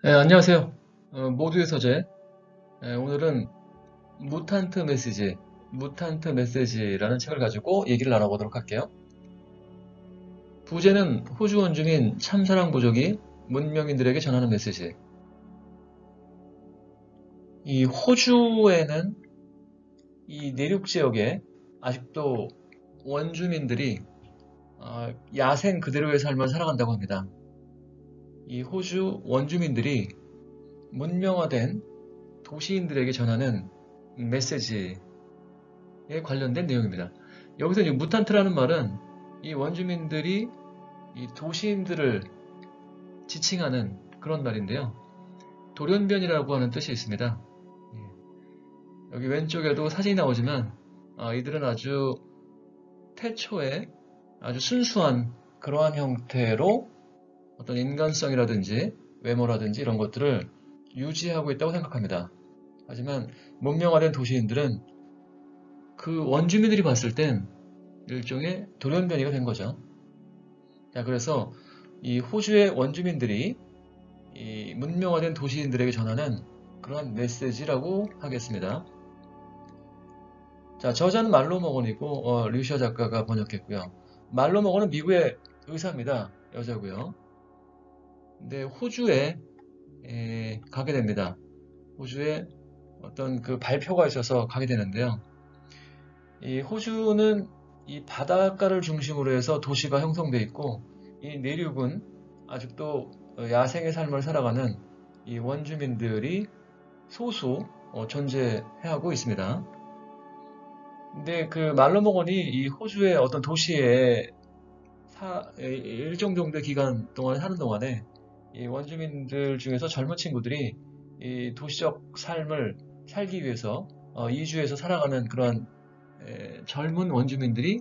네, 안녕하세요. 모두의 서재. 오늘은 무탄트 메시지라는 책을 가지고 얘기를 나눠보도록 할게요. 부제는 호주 원주민 참사랑 부족이 문명인들에게 전하는 메시지. 이 호주에는 이 내륙 지역에 아직도 원주민들이 야생 그대로의 삶을 살아간다고 합니다. 이 호주 원주민들이 문명화된 도시인들에게 전하는 메시지에 관련된 내용입니다. 여기서 이 무탄트라는 말은 이 원주민들이 이 도시인들을 지칭하는 그런 말인데요. 돌연변이라고 하는 뜻이 있습니다. 여기 왼쪽에도 사진이 나오지만 이들은 아주 태초에 아주 순수한 그러한 형태로 어떤 인간성이라든지 외모라든지 이런 것들을 유지하고 있다고 생각합니다. 하지만 문명화된 도시인들은 그 원주민들이 봤을 땐 일종의 돌연변이가 된 거죠. 자, 그래서 이 호주의 원주민들이 이 문명화된 도시인들에게 전하는 그러한 메시지라고 하겠습니다. 자, 저자는 말로 머건이고 류시아 작가가 번역했고요. 말로 머건은 미국의 의사입니다. 여자고요. 근데 호주에 가게 됩니다. 호주에 어떤 그 발표가 있어서 가게 되는데요. 이 호주는 이 바닷가를 중심으로 해서 도시가 형성되어 있고 이 내륙은 아직도 야생의 삶을 살아가는 이 원주민들이 소수 존재하고 있습니다. 근데 그 말로먹원이 이 호주의 어떤 도시에 일정 정도의 기간 동안 사는 동안에 이 원주민들 중에서 젊은 친구들이 이 도시적 삶을 살기 위해서 이주해서 살아가는 그런 젊은 원주민들이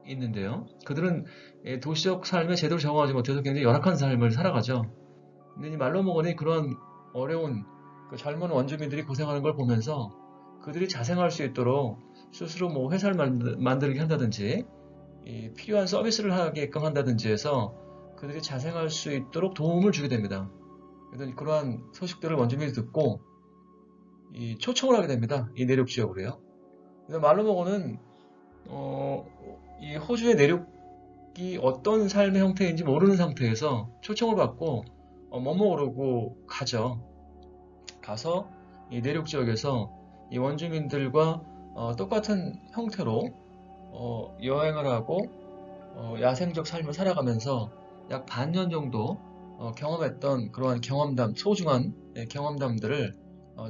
있는데요. 그들은 도시적 삶에 제대로 적응하지 못해서 굉장히 열악한 삶을 살아가죠. 근데 이 말로먹원이 그런 어려운 그 젊은 원주민들이 고생하는 걸 보면서 그들이 자생할 수 있도록 스스로 뭐 회사를 만들게 한다든지 필요한 서비스를 하게끔 한다든지 해서 그들이 자생할 수 있도록 도움을 주게 됩니다. 그래서 그러한 소식들을 원주민이 듣고 초청을 하게 됩니다. 이 내륙 지역으로요. 그래서 말로먹어는 이 호주의 내륙이 어떤 삶의 형태인지 모르는 상태에서 초청을 받고 뭐뭐 그러고 가죠. 가서 이 내륙 지역에서 이 원주민들과 똑같은 형태로 여행을 하고 야생적 삶을 살아가면서 약 반년 정도 경험했던 그러한 경험담, 소중한 경험담들을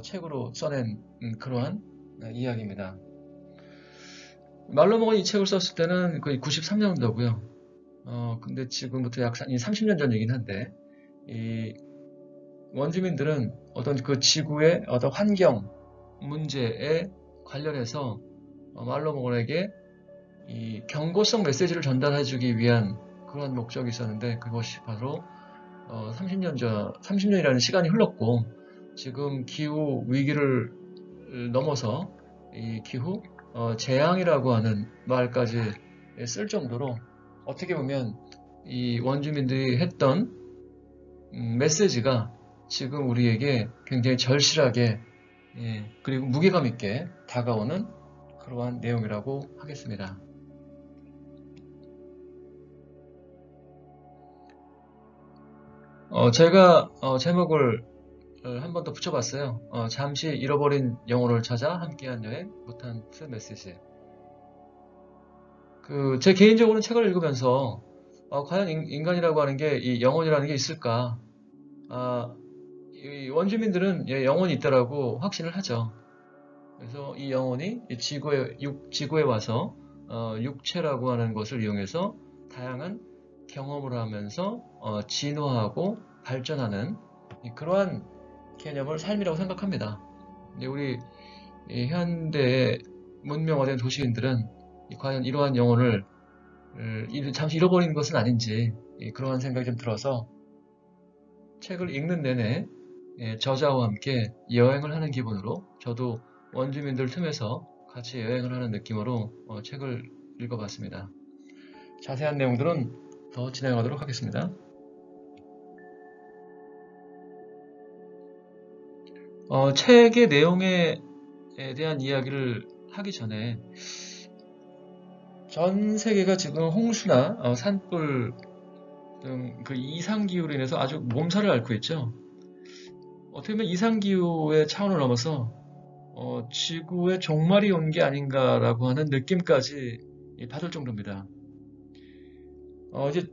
책으로 써낸 그러한 이야기입니다. 말로먹은 이 책을 썼을 때는 거의 93년도고요. 근데 지금부터 약 30년 전 얘기긴 한데 이 원주민들은 어떤 그 지구의 어떤 환경 문제에 관련해서 말로먹은에게 이 경고성 메시지를 전달해주기 위한 그런 목적이 있었는데 그것이 바로 30년이라는 시간이 흘렀고 지금 기후 위기를 넘어서 이 기후 재앙이라고 하는 말까지 쓸 정도로 어떻게 보면 이 원주민들이 했던 메시지가 지금 우리에게 굉장히 절실하게 그리고 무게감 있게 다가오는 그러한 내용이라고 하겠습니다. 제가 제목을 한 번 더 붙여봤어요. 잠시 잃어버린 영혼을 찾아 함께한 여행 무탄트 메시지. 제 개인적으로는 책을 읽으면서 과연 인간이라고 하는 게 이 영혼이라는 게 있을까? 이 원주민들은 영혼이 있다라고 확신을 하죠. 그래서 이 영혼이 지구에 와서 육체라고 하는 것을 이용해서 다양한 경험을 하면서 진화하고 발전하는 그러한 개념을 삶이라고 생각합니다. 근데 우리 현대 문명화된 도시인들은 과연 이러한 영혼을 잠시 잃어버린 것은 아닌지 그러한 생각이 좀 들어서 책을 읽는 내내 저자와 함께 여행을 하는 기분으로 저도 원주민들 틈에서 같이 여행을 하는 느낌으로 책을 읽어봤습니다. 자세한 내용들은 더 진행하도록 하겠습니다. 책의 내용에 대한 이야기를 하기 전에 전 세계가 지금 홍수나 산불 등 그 이상기후로 인해서 아주 몸살을 앓고 있죠. 어떻게 보면 이상기후의 차원을 넘어서 지구의 종말이 온 게 아닌가라고 하는 느낌까지 받을 정도입니다. 이제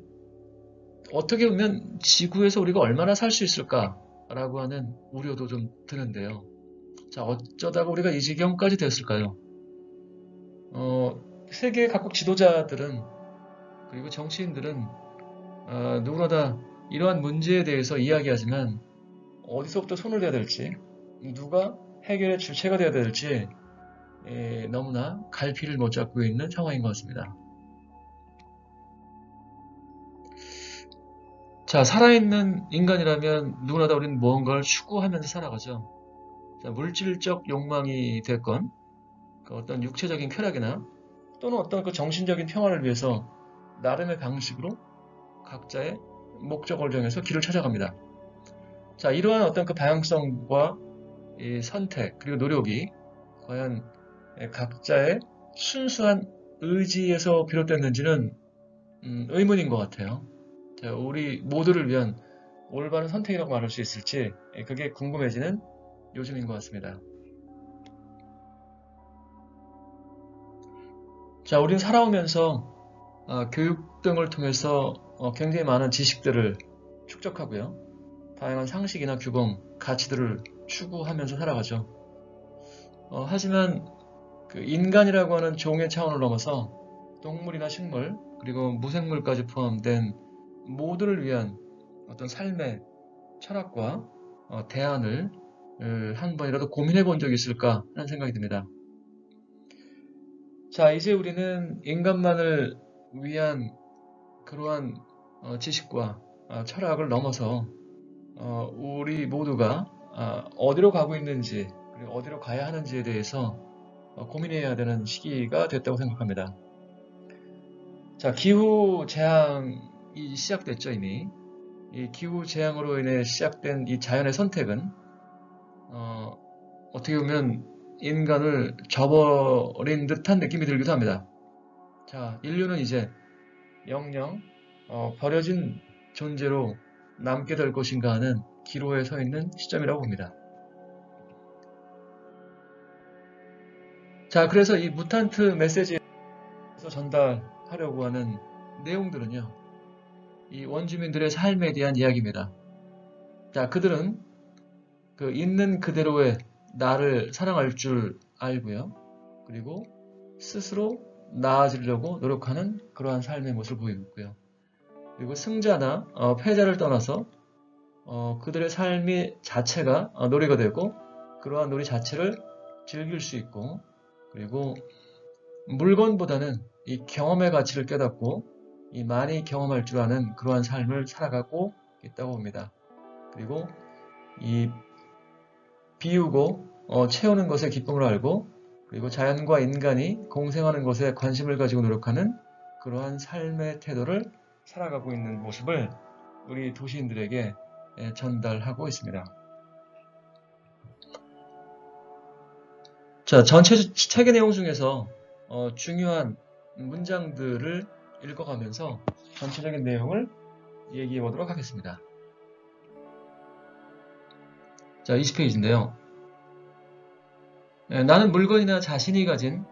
어떻게 보면 지구에서 우리가 얼마나 살 수 있을까라고 하는 우려도 좀 드는데요. 자, 어쩌다가 우리가 이 지경까지 됐을까요? 세계 각국 지도자들은 그리고 정치인들은 누구나 다 이러한 문제에 대해서 이야기하지만 어디서부터 손을 대야 될지, 누가 해결의 주체가 되어야 될지 너무나 갈피를 못 잡고 있는 상황인 것 같습니다. 자, 살아있는 인간이라면 누구나 다 우리는 무언가를 추구하면서 살아가죠. 자, 물질적 욕망이 됐건, 그 어떤 육체적인 쾌락이나 또는 어떤 그 정신적인 평화를 위해서 나름의 방식으로 각자의 목적을 정해서 길을 찾아갑니다. 자, 이러한 어떤 그 방향성과 이 선택 그리고 노력이 과연 각자의 순수한 의지에서 비롯됐는지는 의문인 것 같아요. 자, 우리 모두를 위한 올바른 선택이라고 말할 수 있을지 그게 궁금해지는 요즘인 것 같습니다. 자, 우리는 살아오면서 교육 등을 통해서 굉장히 많은 지식들을 축적하고요. 다양한 상식이나 규범, 가치들을 추구하면서 살아가죠. 하지만 그 인간이라고 하는 종의 차원을 넘어서 동물이나 식물, 그리고 무생물까지 포함된 모두를 위한 어떤 삶의 철학과 대안을 한 번이라도 고민해 본 적이 있을까 하는 생각이 듭니다. 자, 이제 우리는 인간만을 위한 그러한 지식과 철학을 넘어서 우리 모두가 어디로 가고 있는지 그리고 어디로 가야 하는지에 대해서 고민해야 되는 시기가 됐다고 생각합니다. 자, 기후 재앙이 시작됐죠, 이미. 이 기후 재앙으로 인해 시작된 이 자연의 선택은 어떻게 보면 인간을 저버린 듯한 느낌이 들기도 합니다. 자, 인류는 이제 영영 버려진 존재로 남게 될 것인가 하는 기로에 서 있는 시점이라고 봅니다. 자, 그래서 이 무탄트 메시지에서 전달하려고 하는 내용들은요, 이 원주민들의 삶에 대한 이야기입니다. 자, 그들은 그 있는 그대로의 나를 사랑할 줄 알고요. 그리고 스스로 나아지려고 노력하는 그러한 삶의 모습을 보이고 있고요. 그리고 승자나 패자를 떠나서 그들의 삶이 자체가 놀이가 되고 그러한 놀이 자체를 즐길 수 있고 그리고 물건보다는 이 경험의 가치를 깨닫고 이 많이 경험할 줄 아는 그러한 삶을 살아가고 있다고 봅니다. 그리고 이 비우고 채우는 것의 기쁨을 알고 그리고 자연과 인간이 공생하는 것에 관심을 가지고 노력하는 그러한 삶의 태도를 살아가고 있는 모습을 우리 도시인들에게 전달하고 있습니다. 자, 전체 책의 내용 중에서 중요한 문장들을 읽어가면서 전체적인 내용을 얘기해 보도록 하겠습니다. 자, 20페이지인데요. 나는 물건이나 자신이 가진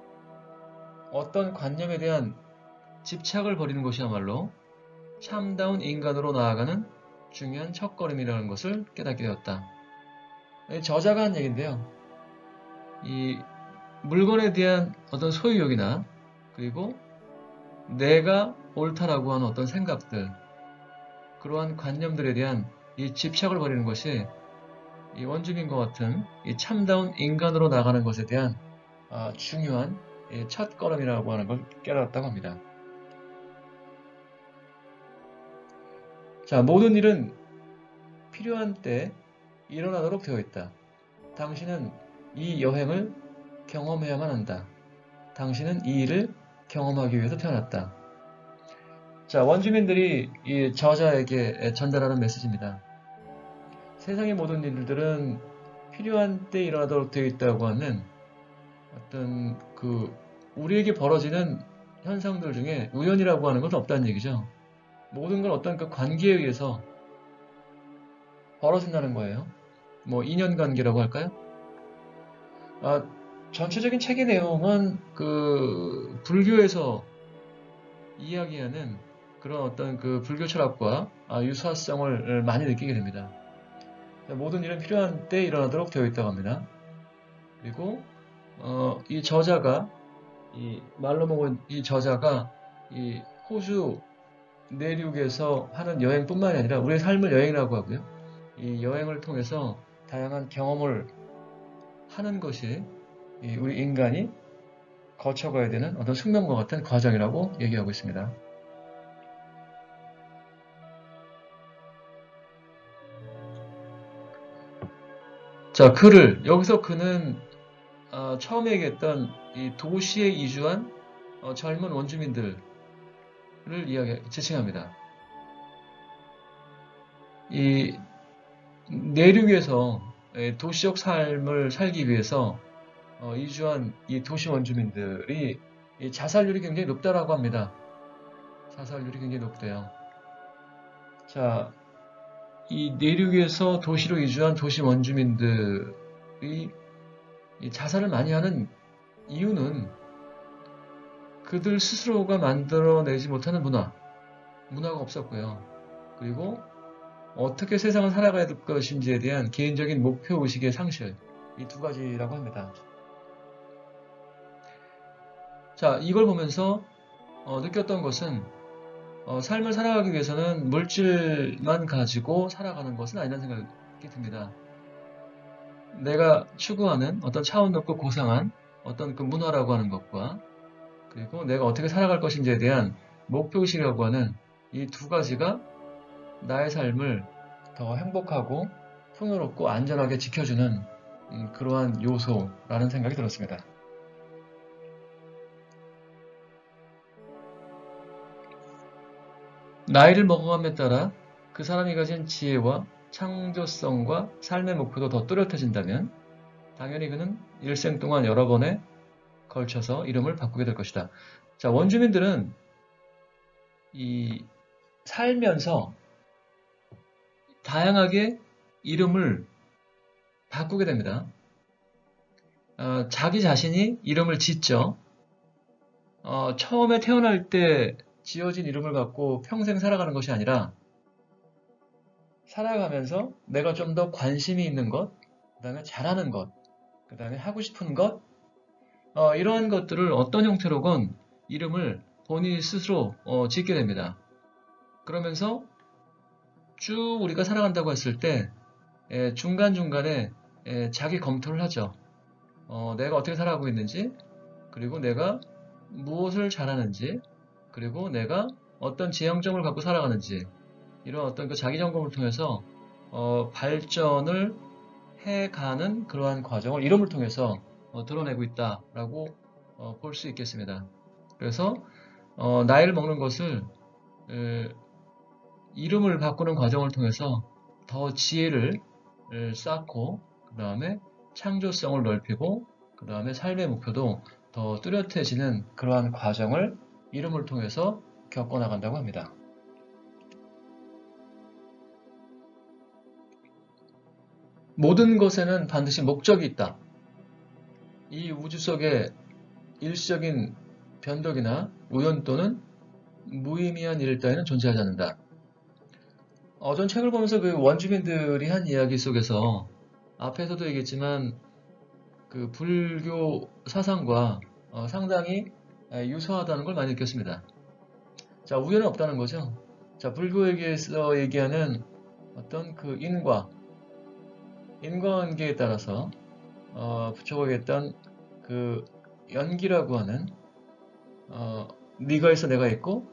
어떤 관념에 대한 집착을 버리는 것이야말로 참다운 인간으로 나아가는 중요한 첫걸음이라는 것을 깨닫게 되었다. 저자가 한 얘기인데요. 이 물건에 대한 어떤 소유욕이나 그리고 내가 옳다라고 하는 어떤 생각들, 그러한 관념들에 대한 이 집착을 버리는 것이 이 원주민과 같은 이 참다운 인간으로 나가는 것에 대한 중요한 첫걸음이라고 하는 걸 깨달았다고 합니다. 자, 모든 일은 필요한 때 일어나도록 되어 있다. 당신은 이 여행을 경험해야만 한다. 당신은 이 일을 경험하기 위해서 태어났다. 자, 원주민들이 이 저자에게 전달하는 메시지입니다. 세상의 모든 일들은 필요한 때 일어나도록 되어 있다고 하는 어떤 우리에게 벌어지는 현상들 중에 우연이라고 하는 것은 없다는 얘기죠. 모든 건 어떤 그 관계에 의해서 벌어진다는 거예요. 뭐 인연관계라고 할까요? 아, 전체적인 책의 내용은 불교에서 이야기하는 그런 어떤 불교 철학과 유사성을 많이 느끼게 됩니다. 모든 일은 필요한 때 일어나도록 되어 있다고 합니다. 그리고 이 저자가 이 말로 먹은 이 저자가 이 호주 내륙에서 하는 여행뿐만이 아니라 우리의 삶을 여행이라고 하고요. 이 여행을 통해서 다양한 경험을 하는 것이 우리 인간이 거쳐가야 되는 어떤 숙명과 같은 과정이라고 얘기하고 있습니다. 자, 여기서 그는 처음에 얘기했던 이 도시에 이주한 젊은 원주민들을 지칭합니다. 이 내륙에서 도시적 삶을 살기 위해서 이주한 이 도시 원주민들이 이 자살률이 굉장히 높다라고 합니다. 자살률이 굉장히 높대요. 자, 이 내륙에서 도시로 이주한 도시 원주민들이 이 자살을 많이 하는 이유는 그들 스스로가 만들어내지 못하는 문화가 없었고요. 그리고 어떻게 세상을 살아가야 될 것인지에 대한 개인적인 목표의식의 상실, 이 두 가지라고 합니다. 자, 이걸 보면서 느꼈던 것은 삶을 살아가기 위해서는 물질만 가지고 살아가는 것은 아니라는 생각이 듭니다. 내가 추구하는 어떤 차원 높고 고상한 어떤 그 문화라고 하는 것과 그리고 내가 어떻게 살아갈 것인지에 대한 목표의식이라고 하는 이 두 가지가 나의 삶을 더 행복하고 풍요롭고 안전하게 지켜주는 그러한 요소라는 생각이 들었습니다. 나이를 먹어감에 따라 그 사람이 가진 지혜와 창조성과 삶의 목표도 더 뚜렷해진다면 당연히 그는 일생 동안 여러 번에 걸쳐서 이름을 바꾸게 될 것이다. 자, 원주민들은 이 살면서 다양하게 이름을 바꾸게 됩니다. 자기 자신이 이름을 짓죠. 처음에 태어날 때 지어진 이름을 갖고 평생 살아가는 것이 아니라 살아가면서 내가 좀 더 관심이 있는 것, 그 다음에 잘하는 것, 그 다음에 하고 싶은 것, 이러한 것들을 어떤 형태로건 이름을 본인이 스스로 짓게 됩니다. 그러면서 쭉 우리가 살아간다고 했을 때 중간중간에 자기 검토를 하죠. 내가 어떻게 살아가고 있는지, 그리고 내가 무엇을 잘하는지, 그리고 내가 어떤 지향점을 갖고 살아가는지, 이런 어떤 그 자기 점검을 통해서 발전을 해가는 그러한 과정을 이름을 통해서 드러내고 있다라고 볼 수 있겠습니다. 그래서 나이를 먹는 것을 이름을 바꾸는 과정을 통해서 더 지혜를 쌓고 그 다음에 창조성을 넓히고 그 다음에 삶의 목표도 더 뚜렷해지는 그러한 과정을 이름을 통해서 겪어나간다고 합니다. 모든 것에는 반드시 목적이 있다. 이 우주 속에 일시적인 변덕이나 우연 또는 무의미한 일 따위는 존재하지 않는다. 전 책을 보면서 그 원주민들이 한 이야기 속에서 앞에서도 얘기했지만 그 불교 사상과 상당히 유사하다는 걸 많이 느꼈습니다. 자, 우연은 없다는 거죠. 자, 불교에서 얘기하는 어떤 그 인과관계에 따라서 붙여보겠던 그 연기라고 하는 네가 있어 내가 있고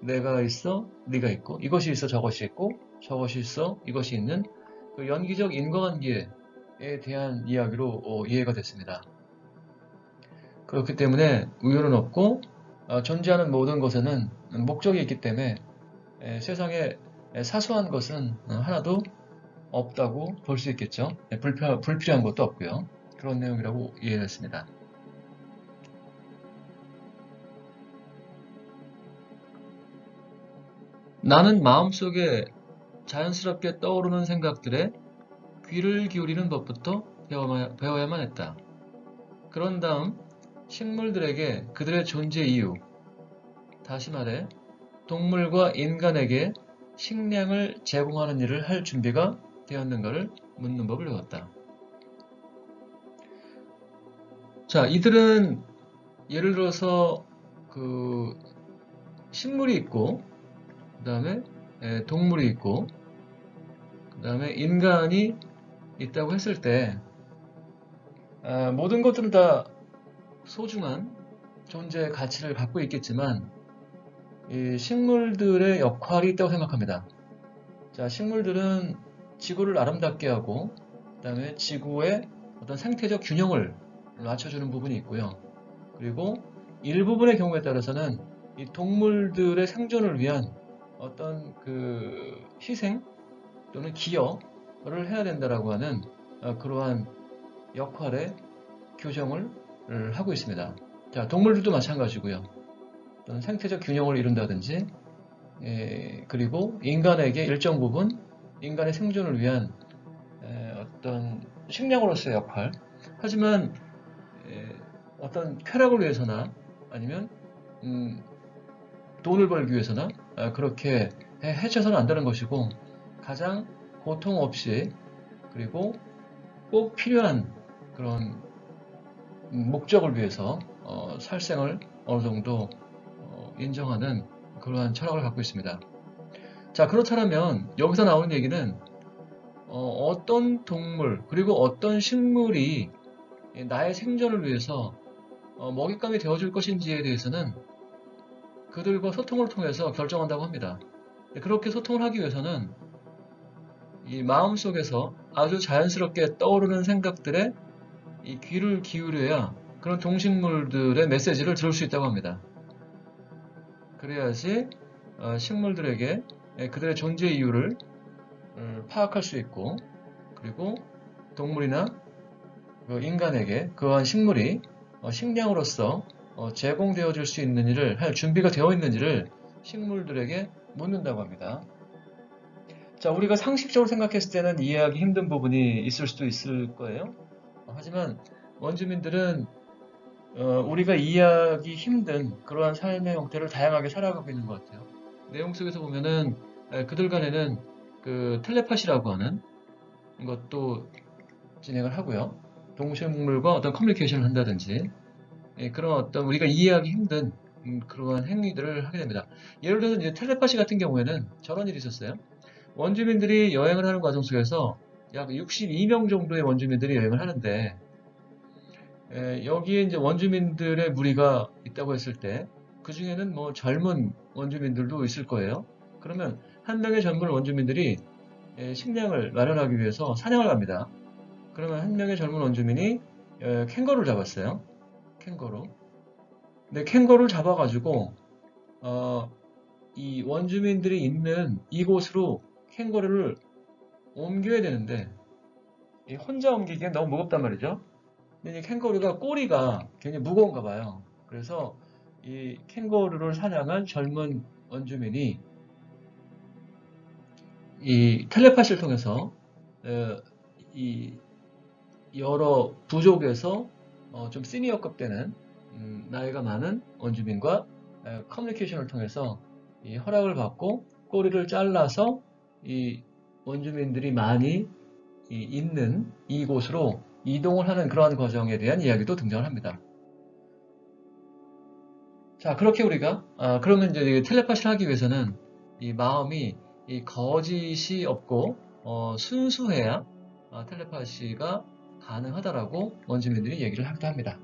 내가 있어 네가 있고 이것이 있어 저것이 있고 저것이 있어 이것이 있는 그 연기적 인과관계에 대한 이야기로 이해가 됐습니다. 그렇기 때문에 우연은 없고 존재하는 모든 것에는 목적이 있기 때문에 세상에 사소한 것은 하나도 없다고 볼 수 있겠죠. 불필요한 것도 없고요. 그런 내용이라고 이해했습니다. 나는 마음속에 자연스럽게 떠오르는 생각들에 귀를 기울이는 법부터 배워야만 했다. 그런 다음 식물들에게 그들의 존재 이유, 다시 말해 동물과 인간에게 식량을 제공하는 일을 할 준비가 되었는가를 묻는 법을 배웠다. 자, 이들은 예를 들어서 그 식물이 있고, 그 다음에 동물이 있고, 그 다음에 인간이 있다고 했을 때 모든 것들은 다 소중한 존재의 가치를 갖고 있겠지만 이 식물들의 역할이 있다고 생각합니다. 자, 식물들은 지구를 아름답게 하고 그 다음에 지구의 어떤 생태적 균형을 맞춰주는 부분이 있고요. 그리고 일부분의 경우에 따라서는 이 동물들의 생존을 위한 어떤 그 희생 또는 기여를 해야 된다라고 하는 그러한 역할의 규정을 하고 있습니다. 자, 동물들도 마찬가지고요. 어떤 생태적 균형을 이룬다든지 그리고 인간에게 일정 부분 인간의 생존을 위한 어떤 식량으로서의 역할. 하지만 어떤 쾌락을 위해서나 아니면 돈을 벌기 위해서나 그렇게 해쳐서는 안 되는 것이고 가장 고통 없이 그리고 꼭 필요한 그런 목적을 위해서 살생을 어느 정도 인정하는 그러한 철학을 갖고 있습니다. 자, 그렇다면 여기서 나오는 얘기는 어떤 동물 그리고 어떤 식물이 나의 생존을 위해서 먹잇감이 되어줄 것인지에 대해서는 그들과 소통을 통해서 결정한다고 합니다. 그렇게 소통을 하기 위해서는 이 마음속에서 아주 자연스럽게 떠오르는 생각들에 이 귀를 기울여야 그런 동식물들의 메시지를 들을 수 있다고 합니다. 그래야지 식물들에게 그들의 존재 이유를 파악할 수 있고 그리고 동물이나 인간에게 그러한 식물이 식량으로서 제공되어 줄 수 있는 일을 할 준비가 되어 있는지를 식물들에게 묻는다고 합니다. 자, 우리가 상식적으로 생각했을 때는 이해하기 힘든 부분이 있을 수도 있을 거예요. 하지만 원주민들은 우리가 이해하기 힘든 그러한 삶의 형태를 다양하게 살아가고 있는 것 같아요. 내용 속에서 보면은 그들 간에는 그 텔레파시라고 하는 것도 진행을 하고요. 동식물과 어떤 커뮤니케이션을 한다든지 그런 어떤 우리가 이해하기 힘든 그러한 행위들을 하게 됩니다. 예를 들어서 이제 텔레파시 같은 경우에는 저런 일이 있었어요. 원주민들이 여행을 하는 과정 속에서 약 62명 정도의 원주민들이 여행을 하는데 여기에 이제 원주민들의 무리가 있다고 했을 때 그 중에는 뭐 젊은 원주민들도 있을 거예요. 그러면 한 명의 젊은 원주민들이 식량을 마련하기 위해서 사냥을 갑니다. 그러면 한 명의 젊은 원주민이 캥거루를 잡았어요. 캥거루. 근데 캥거루를 잡아가지고 이 원주민들이 있는 이곳으로 캥거루를 옮겨야 되는데 혼자 옮기기엔 너무 무겁단 말이죠. 근데 이 캥거루가 꼬리가 굉장히 무거운가 봐요. 그래서 이 캥거루를 사냥한 젊은 원주민이 이 텔레파시를 통해서 이 여러 부족에서 좀 시니어급 되는 나이가 많은 원주민과 커뮤니케이션을 통해서 이 허락을 받고 꼬리를 잘라서 이 원주민들이 많이 있는 이곳으로 이동을 하는 그러한 과정에 대한 이야기도 등장을 합니다. 자, 그렇게 우리가 그러면 이제 텔레파시를 하기 위해서는 이 마음이 이 거짓이 없고 순수해야 텔레파시가 가능하다라고 원주민들이 얘기를 하기도 합니다.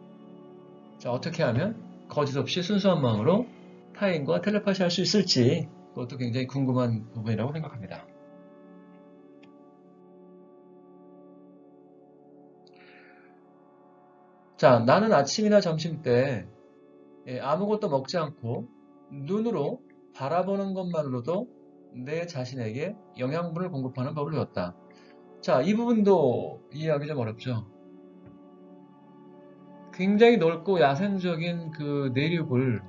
자, 어떻게 하면 거짓 없이 순수한 마음으로 타인과 텔레파시 할 수 있을지 그것도 굉장히 궁금한 부분이라고 생각합니다. 자, 나는 아침이나 점심 때 아무것도 먹지 않고 눈으로 바라보는 것만으로도 내 자신에게 영양분을 공급하는 법을 배웠다. 자, 이 부분도 이해하기 좀 어렵죠. 굉장히 넓고 야생적인 그 내륙을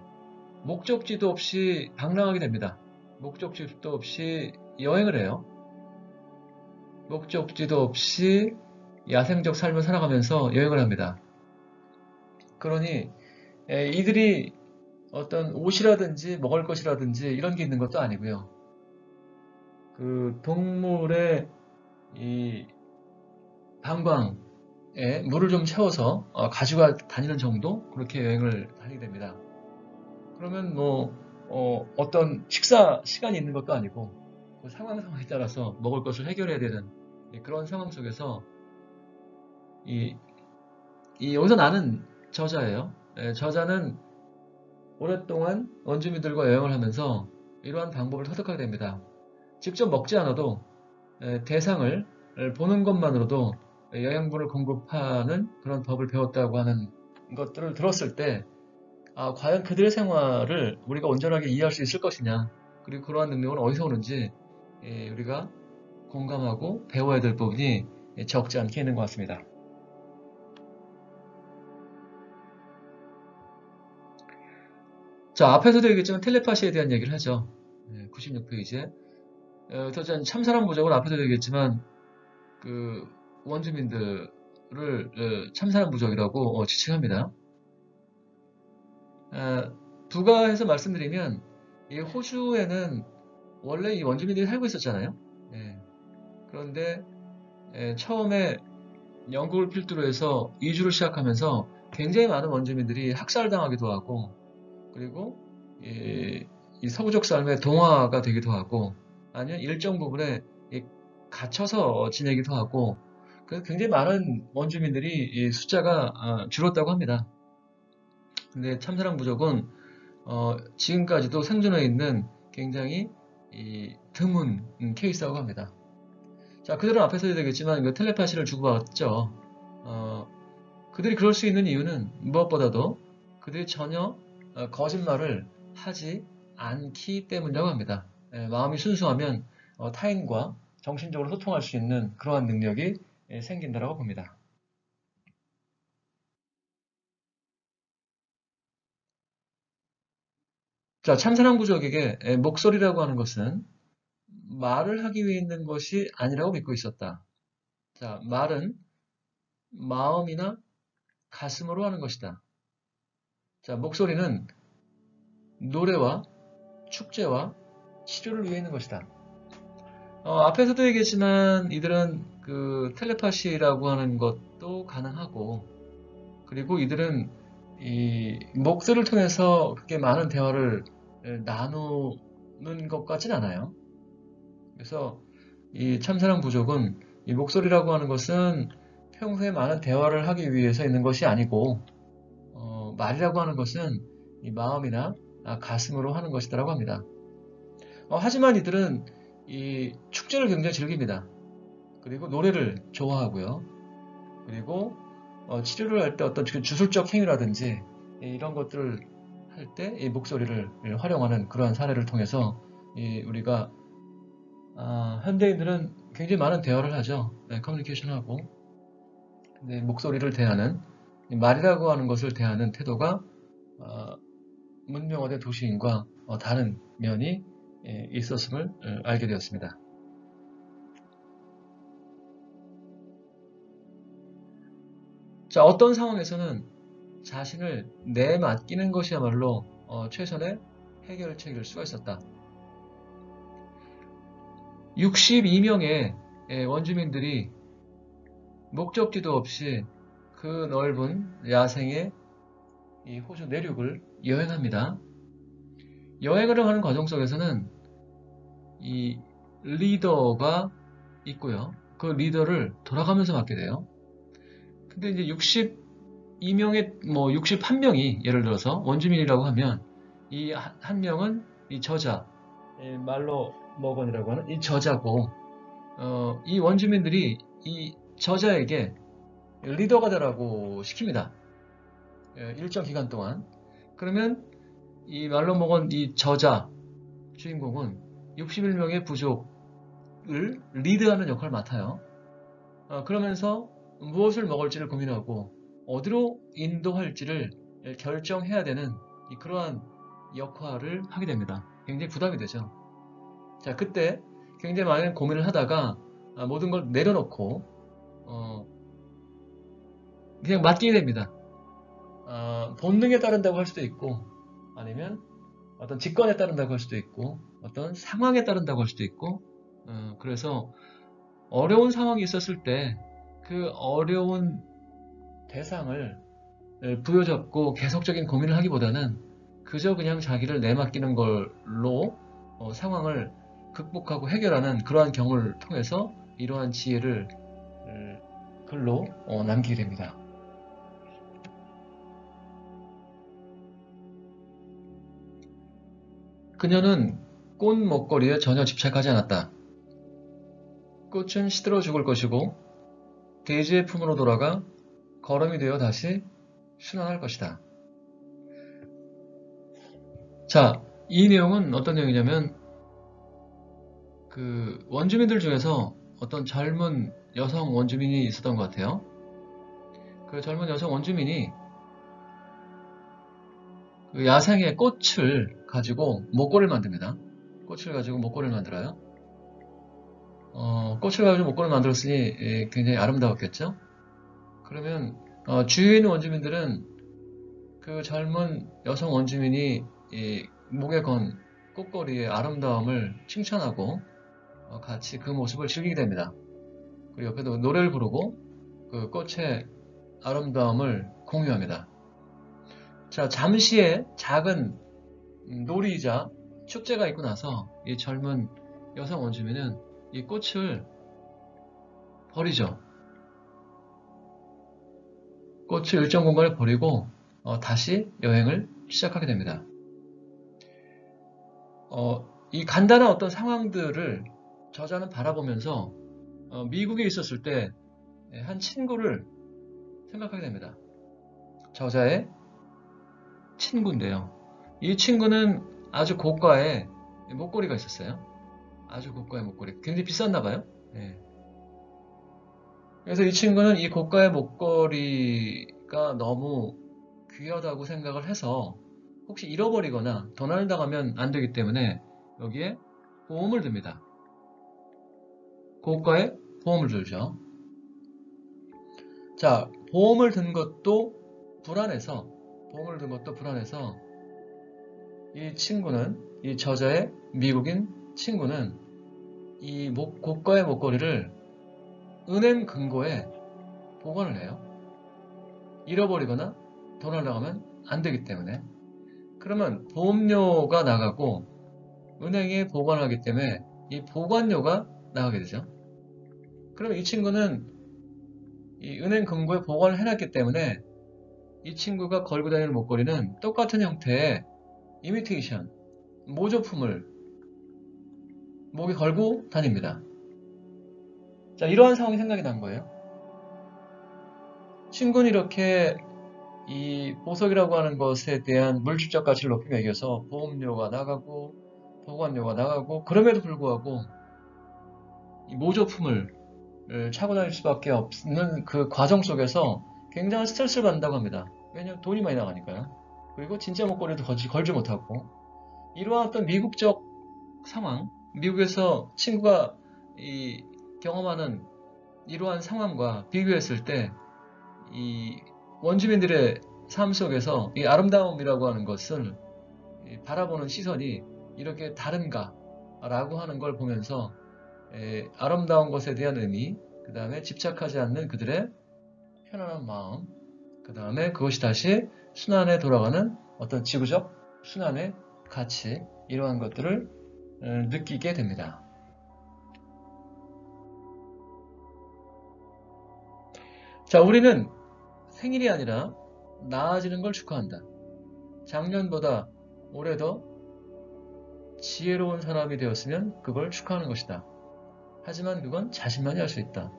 목적지도 없이 방랑하게 됩니다. 목적지도 없이 여행을 해요. 목적지도 없이 야생적 삶을 살아가면서 여행을 합니다. 그러니 이들이 어떤 옷이라든지 먹을 것이라든지 이런 게 있는 것도 아니고요. 그 동물의 이 방광에 물을 좀 채워서 가지고 다니는 정도 그렇게 여행을 다니게 됩니다. 그러면 뭐 어떤 식사 시간이 있는 것도 아니고 그 상황에 따라서 먹을 것을 해결해야 되는 그런 상황 속에서 이, 이 여기서 나는 저자예요. 저자는 오랫동안 원주민들과 여행을 하면서 이러한 방법을 터득하게 됩니다. 직접 먹지 않아도 대상을 보는 것만으로도 영양분을 공급하는 그런 법을 배웠다고 하는 것들을 들었을 때 과연 그들의 생활을 우리가 온전하게 이해할 수 있을 것이냐, 그리고 그러한 능력은 어디서 오는지 우리가 공감하고 배워야 될 부분이 적지 않게 있는 것 같습니다. 자, 앞에서도 얘기했지만 텔레파시에 대한 얘기를 하죠. 96페이지에. 그래서 참사랑 부족은 앞에서도 얘기했지만 그 원주민들을 참사랑 부족이라고 지칭합니다. 부가해서 말씀드리면 이 호주에는 원래 이 원주민들이 살고 있었잖아요. 그런데 처음에 영국을 필두로 해서 이주를 시작하면서 굉장히 많은 원주민들이 학살당하기도 하고 그리고 이 서구적 삶의 동화가 되기도 하고 아니면 일정 부분에 갇혀서 지내기도 하고 그래서 굉장히 많은 원주민들이 이 숫자가 줄었다고 합니다. 근데 참사랑 부족은 지금까지도 생존해 있는 굉장히 드문 케이스라고 합니다. 자, 그들은 앞에서 얘기했지만 그 텔레파시를 주고받았죠. 그들이 그럴 수 있는 이유는 무엇보다도 그들이 전혀 거짓말을 하지 않기 때문이라고 합니다. 마음이 순수하면 타인과 정신적으로 소통할 수 있는 그러한 능력이 생긴다라고 봅니다. 자, 참사랑 부족에게 목소리라고 하는 것은 말을 하기 위해 있는 것이 아니라고 믿고 있었다. 자, 말은 마음이나 가슴으로 하는 것이다. 자, 목소리는 노래와 축제와 치료를 위해 있는 것이다. 앞에서도 얘기했지만 이들은 그 텔레파시라고 하는 것도 가능하고 그리고 이들은 이 목소리를 통해서 그렇게 많은 대화를 나누는 것 같진 않아요. 그래서 이 참사랑 부족은 이 목소리라고 하는 것은 평소에 많은 대화를 하기 위해서 있는 것이 아니고 말이라고 하는 것은 이 마음이나 가슴으로 하는 것이다라고 합니다. 하지만 이들은 이 축제를 굉장히 즐깁니다. 그리고 노래를 좋아하고요. 그리고 치료를 할 때 어떤 주술적 행위라든지 이런 것들을 할 때 이 목소리를 활용하는 그러한 사례를 통해서 우리가 현대인들은 굉장히 많은 대화를 하죠. 커뮤니케이션하고 근데 목소리를 대하는 말이라고 하는 것을 대하는 태도가 문명화된 도시인과 다른 면이 있었음을 알게 되었습니다. 자, 어떤 상황에서는 자신을 내맡기는 것이야말로 최선의 해결책일 수가 있었다. 62명의 원주민들이 목적지도 없이 그 넓은 야생의 이 호주 내륙을 여행합니다. 여행을 하는 과정 속에서는 이 리더가 있고요. 그 리더를 돌아가면서 맡게 돼요. 근데 이제 62명의 61명이 예를 들어서 원주민이라고 하면 이 한 명은 이 저자, 말로 머건이라고 하는 이 저자고 이 원주민들이 이 저자에게 리더가 되라고 시킵니다. 일정 기간 동안. 그러면 이 말로 먹은 이 저자 주인공은 61명의 부족을 리드하는 역할을 맡아요. 그러면서 무엇을 먹을지를 고민하고 어디로 인도할지를 결정해야 되는 그러한 역할을 하게 됩니다. 굉장히 부담이 되죠. 자, 그때 굉장히 많은 고민을 하다가 모든 걸 내려놓고 그냥 맡기게 됩니다. 본능에 따른다고 할 수도 있고, 아니면 어떤 직관에 따른다고 할 수도 있고, 어떤 상황에 따른다고 할 수도 있고, 그래서 어려운 상황이 있었을 때 그 어려운 대상을 부여잡고 계속적인 고민을 하기보다는 그저 그냥 자기를 내맡기는 걸로 상황을 극복하고 해결하는 그러한 경험을 통해서 이러한 지혜를 글로 남기게 됩니다. 그녀는 꽃 먹거리에 전혀 집착하지 않았다. 꽃은 시들어 죽을 것이고 대지의 품으로 돌아가 거름이 되어 다시 순환할 것이다. 자, 이 내용은 어떤 내용이냐면 그 원주민들 중에서 어떤 젊은 여성 원주민이 있었던 것 같아요. 그 젊은 여성 원주민이 그 야생의 꽃을 가지고 목걸이를 만듭니다. 꽃을 가지고 목걸이를 만들어요. 꽃을 가지고 목걸이를 만들었으니 굉장히 아름다웠겠죠? 그러면 주위에 있는 원주민들은 그 젊은 여성 원주민이 목에 건 꽃걸이의 아름다움을 칭찬하고 같이 그 모습을 즐기게 됩니다. 그리고 옆에도 노래를 부르고 그 꽃의 아름다움을 공유합니다. 자, 잠시의 작은 놀이이자 축제가 있고 나서 이 젊은 여성 원주민은 이 꽃을 버리죠. 꽃을 일정 공간에 버리고 다시 여행을 시작하게 됩니다. 이 간단한 어떤 상황들을 저자는 바라보면서 미국에 있었을 때 한 친구를 생각하게 됩니다. 저자의 친구인데요. 이 친구는 아주 고가의 목걸이가 있었어요. 아주 고가의 목걸이. 굉장히 비쌌나 봐요. 네. 그래서 이 친구는 이 고가의 목걸이가 너무 귀하다고 생각을 해서 혹시 잃어버리거나 도난당하면 안 되기 때문에 여기에 보험을 듭니다. 고가의 보험을 들죠. 자, 보험을 든 것도 불안해서 이 친구는, 이 저자의 미국인 친구는 이 고가의 목걸이를 은행 금고에 보관을 해요. 잃어버리거나 도난당하면 안 되기 때문에. 그러면 보험료가 나가고 은행에 보관하기 때문에 이 보관료가 나가게 되죠. 그럼 이 친구는 이 은행 금고에 보관을 해놨기 때문에 이 친구가 걸고 다니는 목걸이는 똑같은 형태의 이미테이션, 모조품을 목에 걸고 다닙니다. 자, 이러한 상황이 생각이 난 거예요. 친구는 이렇게 이 보석이라고 하는 것에 대한 물질적 가치를 높이 매겨서 보험료가 나가고 보관료가 나가고 그럼에도 불구하고 이 모조품을 차고 다닐 수밖에 없는 그 과정 속에서 굉장한 스트레스를 받는다고 합니다. 왜냐하면 돈이 많이 나가니까요. 그리고 진짜 목걸이도 걸지 못하고 이러한 어떤 미국적 상황, 미국에서 친구가 경험하는 이러한 상황과 비교했을 때 이 원주민들의 삶 속에서 이 아름다움이라고 하는 것을 바라보는 시선이 이렇게 다른가라고 하는 걸 보면서 아름다운 것에 대한 의미, 그 다음에 집착하지 않는 그들의 편안한 마음, 그 다음에 그것이 다시 순환에 돌아가는 어떤 지구적 순환의 가치, 이러한 것들을 느끼게 됩니다. 자, 우리는 생일이 아니라 나아지는 걸 축하한다. 작년보다 올해 더 지혜로운 사람이 되었으면 그걸 축하하는 것이다. 하지만 그건 자신만이 할 수 있다.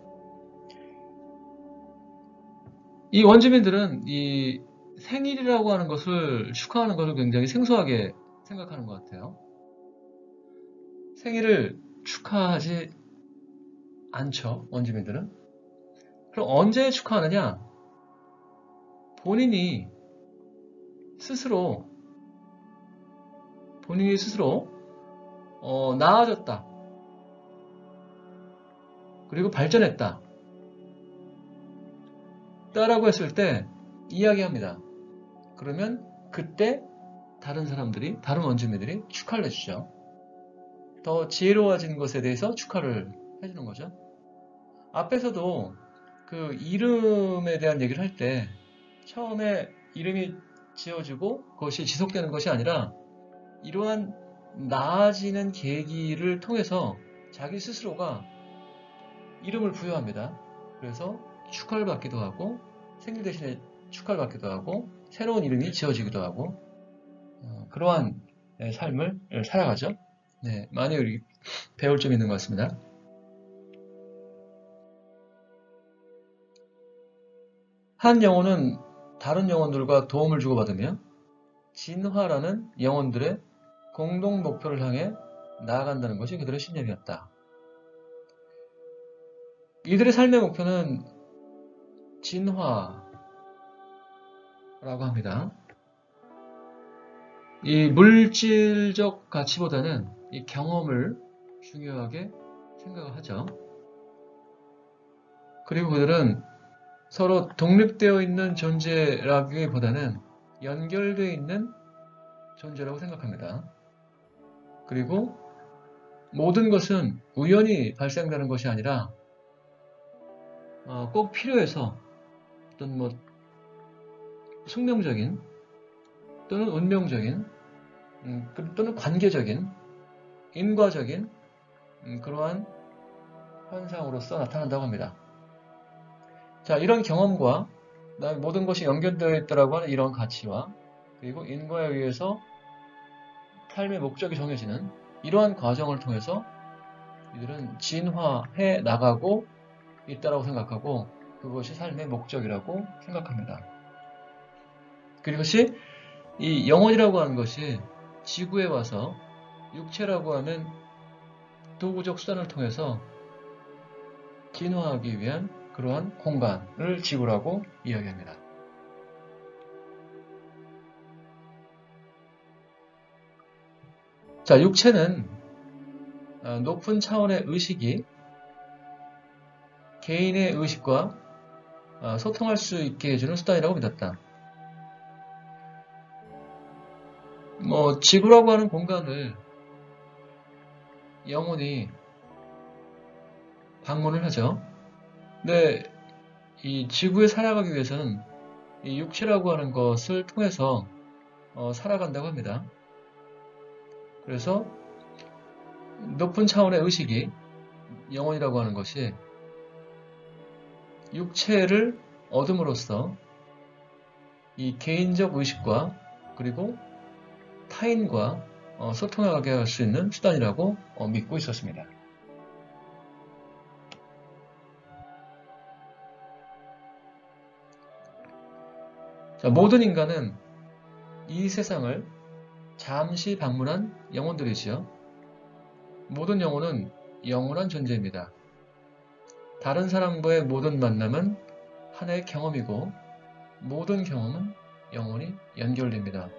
이 원주민들은 이 생일이라고 하는 것을 축하하는 것을 굉장히 생소하게 생각하는 것 같아요. 생일을 축하하지 않죠, 원주민들은. 그럼 언제 축하하느냐? 본인이 스스로 나아졌다. 그리고 발전했다. 라고 했을 때 이야기합니다. 그러면 그때 다른 원주민들이 축하를 해주죠. 더 지혜로워진 것에 대해서 축하를 해주는 거죠. 앞에서도 그 이름에 대한 얘기를 할 때 처음에 이름이 지어지고 그것이 지속되는 것이 아니라 이러한 나아지는 계기를 통해서 자기 스스로가 이름을 부여합니다. 그래서 축하를 받기도 하고 생일 대신에 축하를 받기도 하고 새로운 이름이 지어지기도 하고 그러한 삶을 살아가죠. 네, 많이 배울 점이 있는 것 같습니다. 한 영혼은 다른 영혼들과 도움을 주고받으며 진화라는 영혼들의 공동 목표를 향해 나아간다는 것이 그들의 신념이었다. 이들의 삶의 목표는 진화라고 합니다. 이 물질적 가치보다는 이 경험을 중요하게 생각을 하죠. 그리고 그들은 서로 독립되어 있는 존재라기보다는 연결되어 있는 존재라고 생각합니다. 그리고 모든 것은 우연히 발생되는 것이 아니라 꼭 필요해서 어떤 숙명적인 또는 운명적인 또는 관계적인 인과적인 그러한 현상으로서 나타난다고 합니다. 자, 이런 경험과 모든 것이 연결되어 있다고 하는 이런 가치와 그리고 인과에 의해서 삶의 목적이 정해지는 이러한 과정을 통해서 이들은 진화해 나가고 있다고 생각하고 그것이 삶의 목적이라고 생각합니다. 그것이 이 영혼이라고 하는 것이 지구에 와서 육체라고 하는 도구적 수단을 통해서 진화하기 위한 그러한 공간을 지구라고 이야기합니다. 자, 육체는 높은 차원의 의식이 개인의 의식과 소통할 수 있게 해주는 수단이라고 믿었다. 지구라고 하는 공간을 영혼이 방문을 하죠. 근데 이 지구에 살아가기 위해서는 이 육체라고 하는 것을 통해서 살아간다고 합니다. 그래서 높은 차원의 의식이 영혼이라고 하는 것이 육체를 얻음으로써 이 개인적 의식과 그리고 타인과 소통하게 할 수 있는 수단이라고 믿고 있었습니다. 자, 모든 인간은 이 세상을 잠시 방문한 영혼들이지요. 모든 영혼은 영원한 존재입니다. 다른 사람과의 모든 만남은 하나의 경험이고 모든 경험은 영원히 연결됩니다.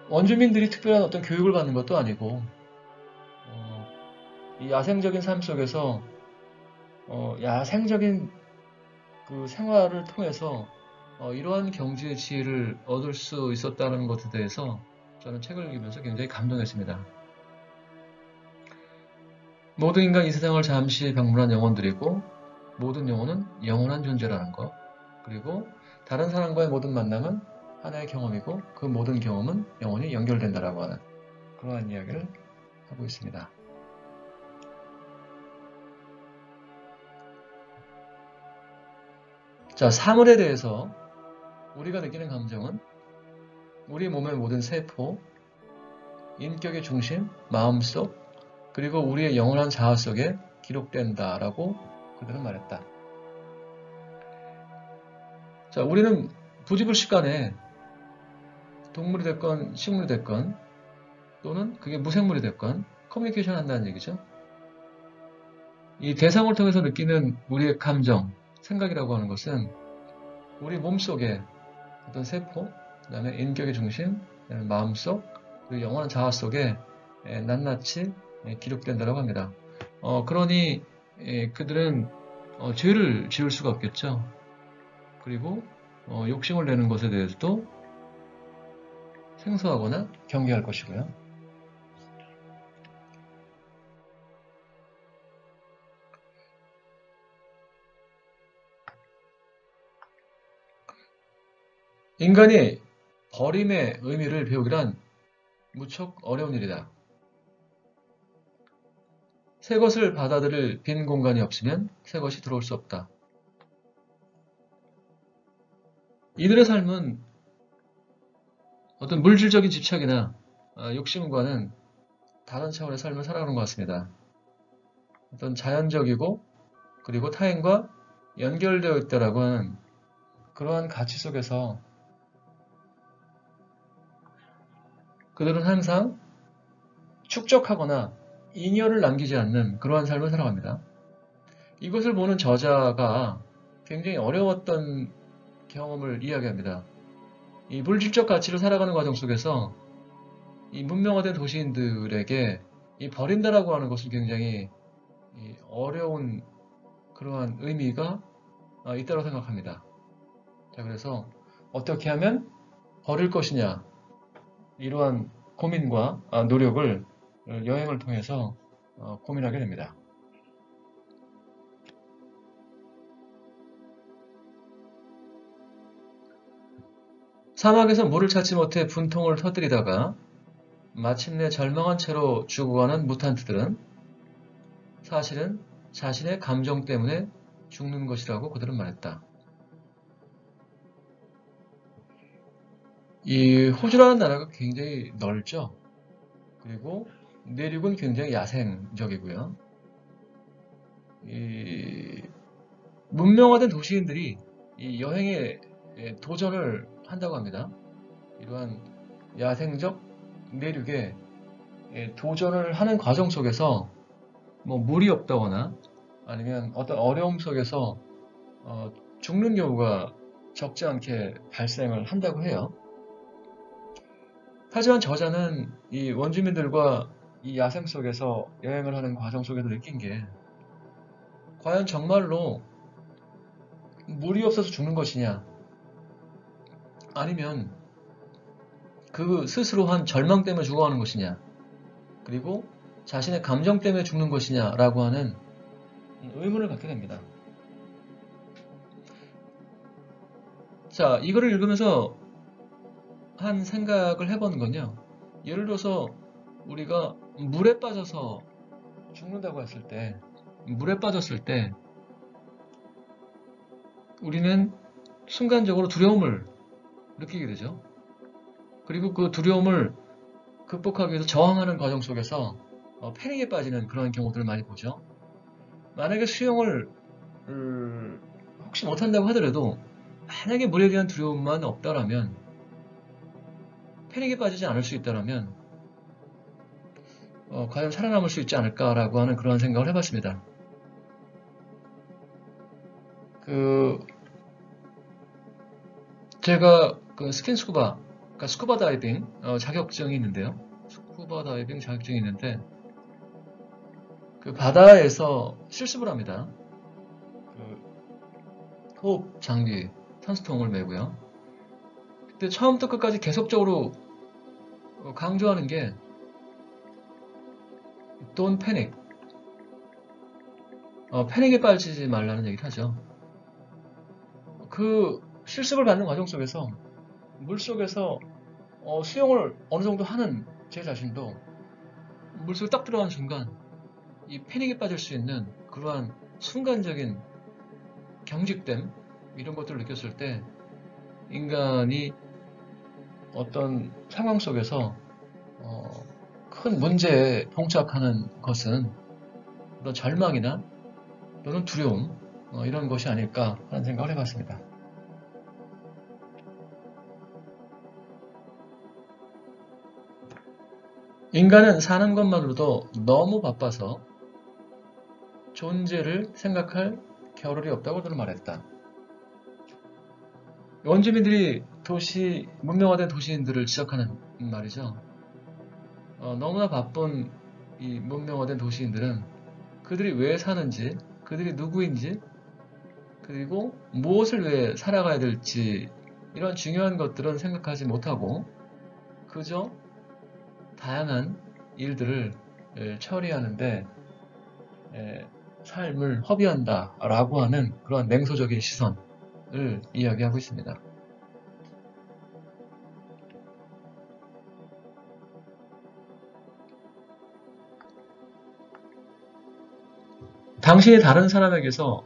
원주민들이 특별한 어떤 교육을 받는 것도 아니고 이 야생적인 삶 속에서 야생적인 그 생활을 통해서 이러한 경지의 지혜를 얻을 수 있었다는 것에 대해서 저는 책을 읽으면서 굉장히 감동했습니다. 모든 인간 이 세상을 잠시 방문한 영혼들이고 모든 영혼은 영원한 존재라는 것, 그리고 다른 사람과의 모든 만남은 하나의 경험이고 그 모든 경험은 영원히 연결된다라고 하는 그러한 이야기를 하고 있습니다. 자, 사물에 대해서 우리가 느끼는 감정은 우리 몸의 모든 세포, 인격의 중심, 마음속, 그리고 우리의 영원한 자아 속에 기록된다라고 그들은 말했다. 자, 우리는 부지불식간에 동물이 됐건 식물이 됐건 또는 그게 무생물이 됐건 커뮤니케이션 한다는 얘기죠. 이 대상을 통해서 느끼는 우리의 감정, 생각이라고 하는 것은 우리 몸속에 어떤 세포, 그 다음에 인격의 중심, 그다음에 마음속, 그리고 영원한 자아 속에 낱낱이 기록된다고 합니다. 그러니 그들은 죄를 지을 수가 없겠죠. 그리고 욕심을 내는 것에 대해서도 생소하거나 경계할 것이고요. 인간이 버림의 의미를 배우기란 무척 어려운 일이다. 새 것을 받아들일 빈 공간이 없으면 새 것이 들어올 수 없다. 이들의 삶은 어떤 물질적인 집착이나 욕심과는 다른 차원의 삶을 살아가는 것 같습니다. 어떤 자연적이고 그리고 타인과 연결되어 있다라고 하는 그러한 가치 속에서 그들은 항상 축적하거나 잉여를 남기지 않는 그러한 삶을 살아갑니다. 이것을 보는 저자가 굉장히 어려웠던 경험을 이야기합니다. 이 물질적 가치를 살아가는 과정 속에서 이 문명화된 도시인들에게 이 버린다라고 하는 것은 굉장히 어려운 그러한 의미가 있다고 생각합니다. 자, 그래서 어떻게 하면 버릴 것이냐 이러한 고민과 노력을 여행을 통해서 고민하게 됩니다. 사막에서 물을 찾지 못해 분통을 터뜨리다가 마침내 절망한 채로 죽어가는 무탄트들은 사실은 자신의 감정 때문에 죽는 것이라고 그들은 말했다. 이 호주라는 나라가 굉장히 넓죠. 그리고 내륙은 굉장히 야생적이고요. 이 문명화된 도시인들이 이 여행에 도전을 한다고 합니다. 이러한 야생적 내륙에 도전을 하는 과정 속에서 뭐 물이 없다거나 아니면 어떤 어려움 속에서 죽는 경우가 적지 않게 발생을 한다고 해요. 하지만 저자는 이 원주민들과 이 야생 속에서 여행을 하는 과정 속에서 느낀 게 과연 정말로 물이 없어서 죽는 것이냐 아니면 그 스스로 한 절망 때문에 죽어가는 것이냐 그리고 자신의 감정 때문에 죽는 것이냐라고 하는 의문을 갖게 됩니다. 자, 이거를 읽으면서 한 생각을 해보는 건요. 예를 들어서 우리가 물에 빠져서 죽는다고 했을 때 물에 빠졌을 때 우리는 순간적으로 두려움을 느끼게 되죠. 그리고 그 두려움을 극복하기 위해서 저항하는 과정 속에서 패닉에 빠지는 그런 경우들을 많이 보죠. 만약에 수영을 혹시 못한다고 하더라도 만약에 물에 대한 두려움만 없다라면 패닉에 빠지지 않을 수 있다라면 과연 살아남을 수 있지 않을까라고 하는 그런 생각을 해봤습니다. 제가 그 스킨스쿠바, 그러니까 스쿠바 다이빙 자격증이 있는데요. 스쿠바 다이빙 자격증이 있는데 그 바다에서 실습을 합니다. 그 호흡 장비, 산수통을 메고요. 근데 처음부터 끝까지 계속적으로 강조하는 게 Don't panic. 패닉에 빠지지 말라는 얘기를 하죠. 그 실습을 받는 과정 속에서 물속에서 수영을 어느 정도 하는 제 자신도 물속에 딱 들어간 순간 이 패닉에 빠질 수 있는 그러한 순간적인 경직됨 이런 것들을 느꼈을 때 인간이 어떤 상황 속에서 큰 문제에 봉착하는 것은 어떤 절망이나 또는 두려움 이런 것이 아닐까 하는 생각을 해봤습니다. 인간은 사는 것만으로도 너무 바빠서 존재를 생각할 겨를이 없다고 저는 말했다. 원주민들이 문명화된 도시인들을 지적하는 말이죠. 너무나 바쁜 이 문명화된 도시인들은 그들이 왜 사는지, 그들이 누구인지, 그리고 무엇을 위해 살아가야 될지 이런 중요한 것들은 생각하지 못하고 그저 다양한 일들을 처리하는데 삶을 허비한다라고 하는 그런 냉소적인 시선을 이야기하고 있습니다. 당신이 다른 사람에게서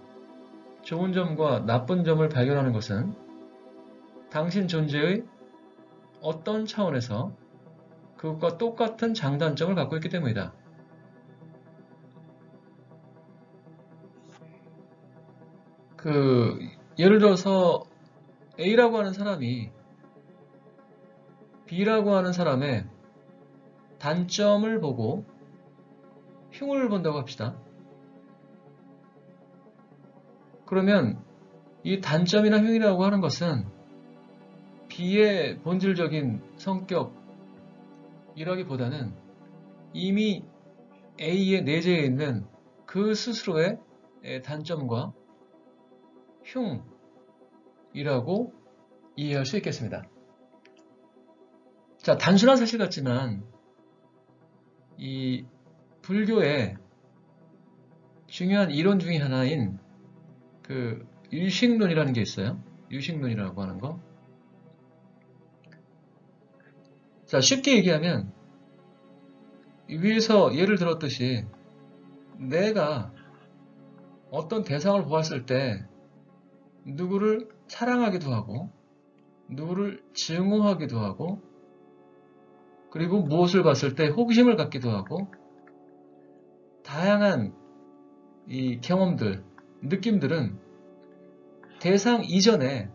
좋은 점과 나쁜 점을 발견하는 것은 당신 존재의 어떤 차원에서 그것과 똑같은 장단점을 갖고 있기 때문이다. 예를 들어서 A라고 하는 사람이 B라고 하는 사람의 단점을 보고 흉을 본다고 합시다. 그러면 이 단점이나 흉이라고 하는 것은 B의 본질적인 성격이라기보다는 이미 A의 내재해 있는 그 스스로의 단점과 흉이라고 이해할 수 있겠습니다. 자, 단순한 사실 같지만 이 불교의 중요한 이론 중에 하나인 그 유식론이라는 게 있어요. 유식론이라고 하는 거. 자, 쉽게 얘기하면 위에서 예를 들었듯이 내가 어떤 대상을 보았을 때 누구를 사랑하기도 하고 누구를 증오하기도 하고 그리고 무엇을 봤을 때 호기심을 갖기도 하고 다양한 이 경험들, 느낌들은 대상 이전에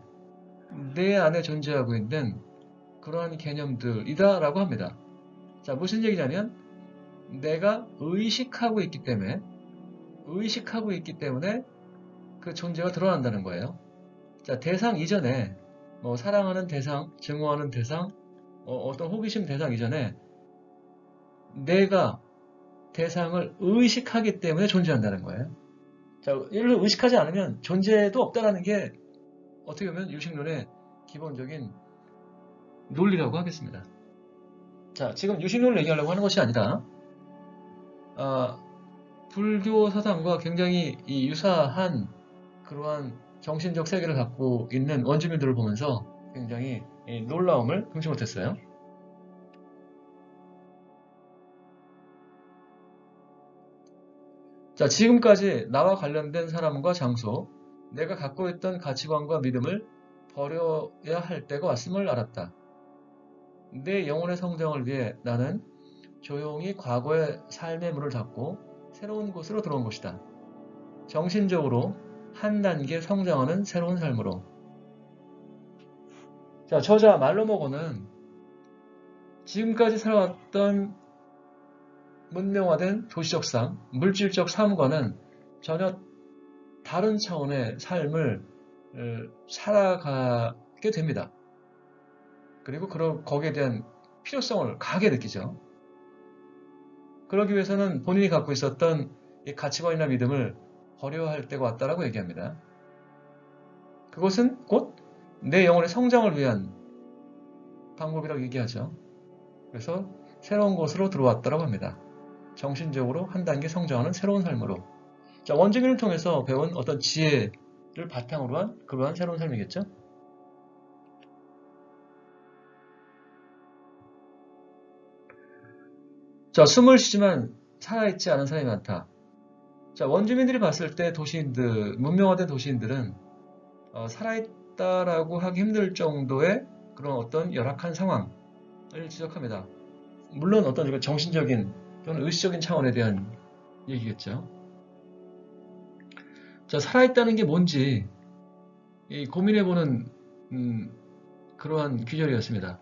내 안에 존재하고 있는 그러한 개념들이다라고 합니다. 자, 무슨 얘기냐면 내가 의식하고 있기 때문에 그 존재가 드러난다는 거예요. 자, 대상 이전에 뭐 사랑하는 대상, 증오하는 대상, 어떤 호기심 대상 이전에 내가 대상을 의식하기 때문에 존재한다는 거예요. 자, 이를 의식하지 않으면 존재도 없다라는 게 어떻게 보면 유식론의 기본적인 논리라고 하겠습니다. 자, 지금 유식론을 얘기하려고 하는 것이 아니라 불교 사상과 굉장히 유사한 그러한 정신적 세계를 갖고 있는 원주민들을 보면서 굉장히 놀라움을 금치 못했어요. 자, 지금까지 나와 관련된 사람과 장소, 내가 갖고 있던 가치관과 믿음을 버려야 할 때가 왔음을 알았다. 내 영혼의 성장을 위해 나는 조용히 과거의 삶의 문을 닫고 새로운 곳으로 들어온 것이다. 정신적으로 한 단계 성장하는 새로운 삶으로. 자, 저자 말로먹어는 지금까지 살아왔던 문명화된 도시적 삶, 물질적 삶과는 전혀 다른 차원의 삶을 살아가게 됩니다. 그리고 거기에 대한 필요성을 강하게 느끼죠. 그러기 위해서는 본인이 갖고 있었던 이 가치관이나 믿음을 버려야 할 때가 왔다라고 얘기합니다. 그것은 곧 내 영혼의 성장을 위한 방법이라고 얘기하죠. 그래서 새로운 곳으로 들어왔다라고 합니다. 정신적으로 한 단계 성장하는 새로운 삶으로. 자, 원주민을 통해서 배운 어떤 지혜를 바탕으로 한 그러한 새로운 삶이겠죠. 자, 숨을 쉬지만 살아있지 않은 사람이 많다. 자, 원주민들이 봤을 때 문명화된 도시인들은 살아있다라고 하기 힘들 정도의 그런 어떤 열악한 상황을 지적합니다. 물론 어떤 정신적인 또는 의식적인 차원에 대한 얘기겠죠. 자, 살아있다는 게 뭔지 고민해보는 그러한 귀절이었습니다.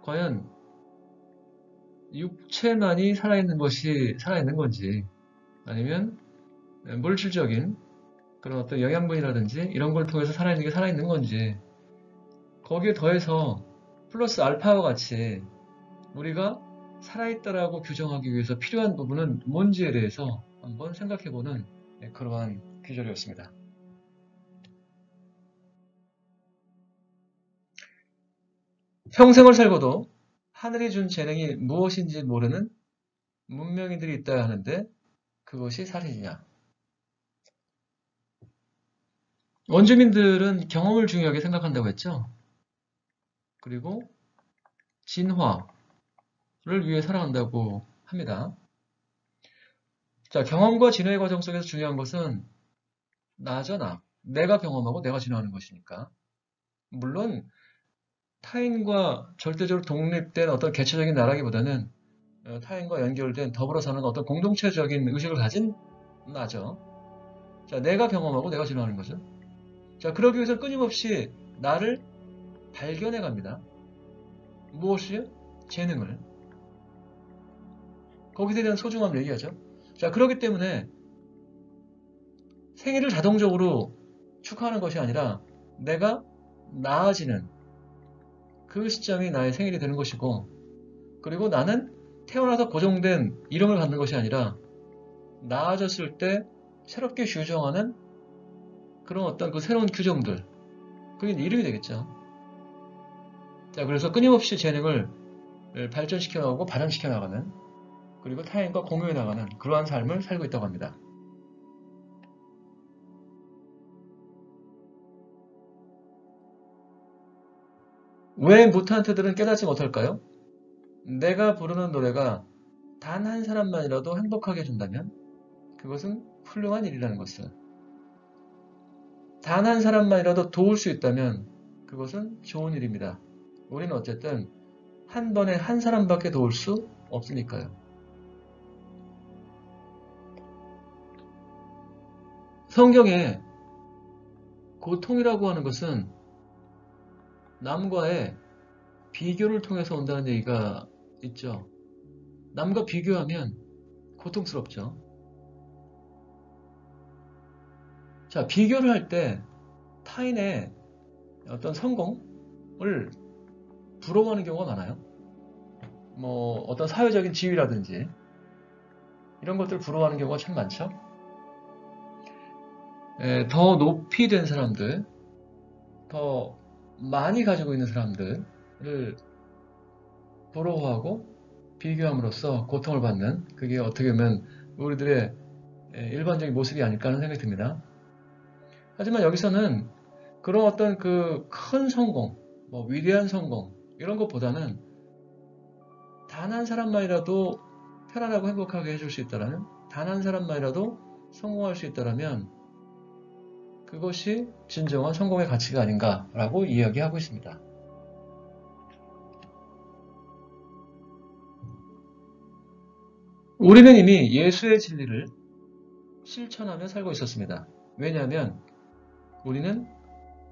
과연 육체만이 살아있는 것이 살아있는 건지 아니면 물질적인 그런 어떤 영양분이라든지 이런 걸 통해서 살아있는 게 살아있는 건지, 거기에 더해서 플러스 알파와 같이 우리가 살아있다라고 규정하기 위해서 필요한 부분은 뭔지에 대해서 한번 생각해보는 그러한 귀절이었습니다. 평생을 살고도 하늘이 준 재능이 무엇인지 모르는 문명인들이 있다야 하는데 그것이 살인이냐? 원주민들은 경험을 중요하게 생각한다고 했죠. 그리고 진화를 위해 살아간다고 합니다. 자, 경험과 진화의 과정 속에서 중요한 것은 나죠, 나. 내가 경험하고 내가 진화하는 것이니까. 물론 타인과 절대적으로 독립된 어떤 개체적인 나라기보다는 타인과 연결된 더불어 사는 어떤 공동체적인 의식을 가진 나죠. 자, 내가 경험하고 내가 진화하는 거죠. 자, 그러기 위해서 끊임없이 나를 발견해 갑니다. 무엇이요? 재능을. 거기에 대한 소중함을 얘기하죠. 자, 그렇기 때문에 생일을 자동적으로 축하하는 것이 아니라 내가 나아지는 그 시점이 나의 생일이 되는 것이고, 그리고 나는 태어나서 고정된 이름을 갖는 것이 아니라 나아졌을 때 새롭게 규정하는 그런 어떤 그 새로운 규정들, 그게 이름이 되겠죠. 자, 그래서 끊임없이 재능을 발전시켜 나가고 발현시켜 나가는, 그리고 타인과 공유해 나가는 그러한 삶을 살고 있다고 합니다. 왜 무탄트들은 깨닫지 못할까요? 내가 부르는 노래가 단 한 사람만이라도 행복하게 해준다면 그것은 훌륭한 일이라는 것을, 단 한 사람만이라도 도울 수 있다면 그것은 좋은 일입니다. 우리는 어쨌든 한 번에 한 사람밖에 도울 수 없으니까요. 성경에 고통이라고 하는 것은 남과의 비교를 통해서 온다는 얘기가 있죠. 남과 비교하면 고통스럽죠. 자, 비교를 할 때 타인의 어떤 성공을 부러워하는 경우가 많아요. 뭐 어떤 사회적인 지위라든지 이런 것들을 부러워하는 경우가 참 많죠. 더 높이 된 사람들, 더 많이 가지고 있는 사람들을 부러워하고 비교함으로써 고통을 받는, 그게 어떻게 보면 우리들의 일반적인 모습이 아닐까 하는 생각이 듭니다. 하지만 여기서는 그런 어떤 그 큰 성공, 뭐 위대한 성공 이런 것보다는 단 한 사람만이라도 편안하고 행복하게 해줄 수 있다라는, 단 한 사람만이라도 성공할 수 있다라면 그것이 진정한 성공의 가치가 아닌가라고 이야기하고 있습니다. 우리는 이미 예수의 진리를 실천하며 살고 있었습니다. 왜냐하면 우리는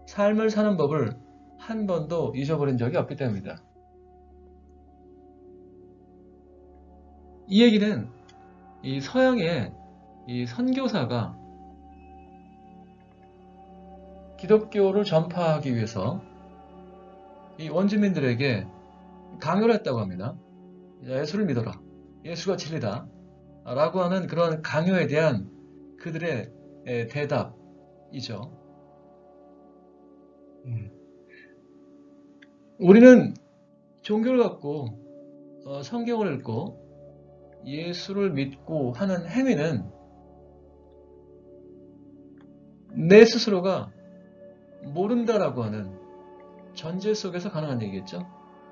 삶을 사는 법을 한 번도 잊어버린 적이 없기 때문입니다. 이 얘기는 이 서양의 이 선교사가 기독교를 전파하기 위해서 이 원주민들에게 강요를 했다고 합니다. 예수를 믿어라. 예수가 진리다. 라고 하는 그런 강요에 대한 그들의 대답이죠. 우리는 종교를 갖고 성경을 읽고 예수를 믿고 하는 행위는 내 스스로가 모른다라고 하는 전제 속에서 가능한 얘기겠죠.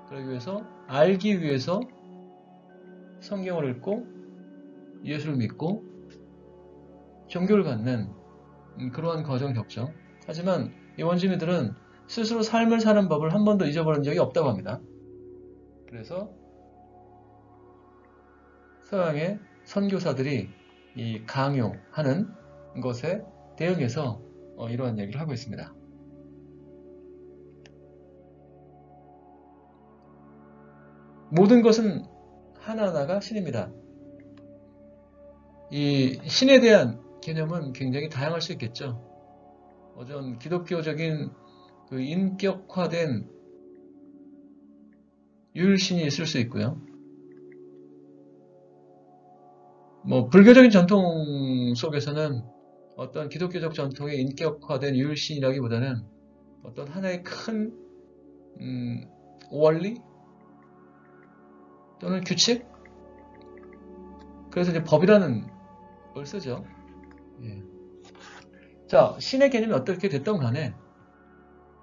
그러기 위해서, 알기 위해서 성경을 읽고 예수를 믿고 종교를 갖는 그러한 과정을 겪죠. 하지만 이 원주민들은 스스로 삶을 사는 법을 한 번도 잊어버린 적이 없다고 합니다. 그래서 서양의 선교사들이 이 강요하는 것에 대응해서 이러한 얘기를 하고 있습니다. 모든 것은 하나하나가 신입니다. 이 신에 대한 개념은 굉장히 다양할 수 있겠죠. 어떤 기독교적인 그 인격화된 유일신이 있을 수 있고요. 뭐 불교적인 전통 속에서는 어떤 기독교적 전통의 인격화된 유일신이라기보다는 어떤 하나의 큰 원리 또는 규칙, 그래서 이제 법이라는 걸 쓰죠. 예. 자, 신의 개념이 어떻게 됐던 간에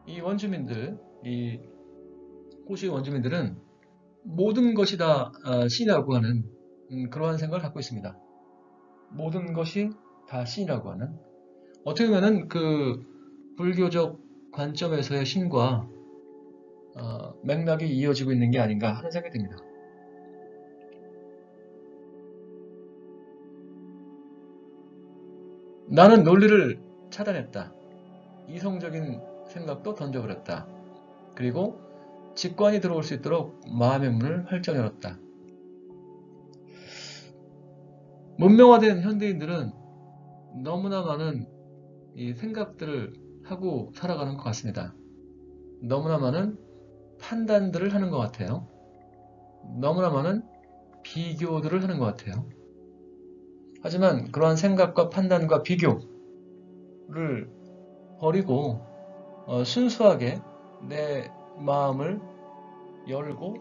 이 원주민들, 이 호주의 원주민들은 모든 것이 다 신이라고 하는 그러한 생각을 갖고 있습니다. 모든 것이 다 신이라고 하는, 어떻게 보면은 그 불교적 관점에서의 신과 맥락이 이어지고 있는 게 아닌가 하는 생각이 듭니다. 나는 논리를 차단했다. 이성적인 생각도 던져버렸다. 그리고 직관이 들어올 수 있도록 마음의 문을 활짝 열었다. 문명화된 현대인들은 너무나 많은 이 생각들을 하고 살아가는 것 같습니다. 너무나 많은 판단들을 하는 것 같아요. 너무나 많은 비교들을 하는 것 같아요. 하지만 그러한 생각과 판단과 비교를 버리고 순수하게 내 마음을 열고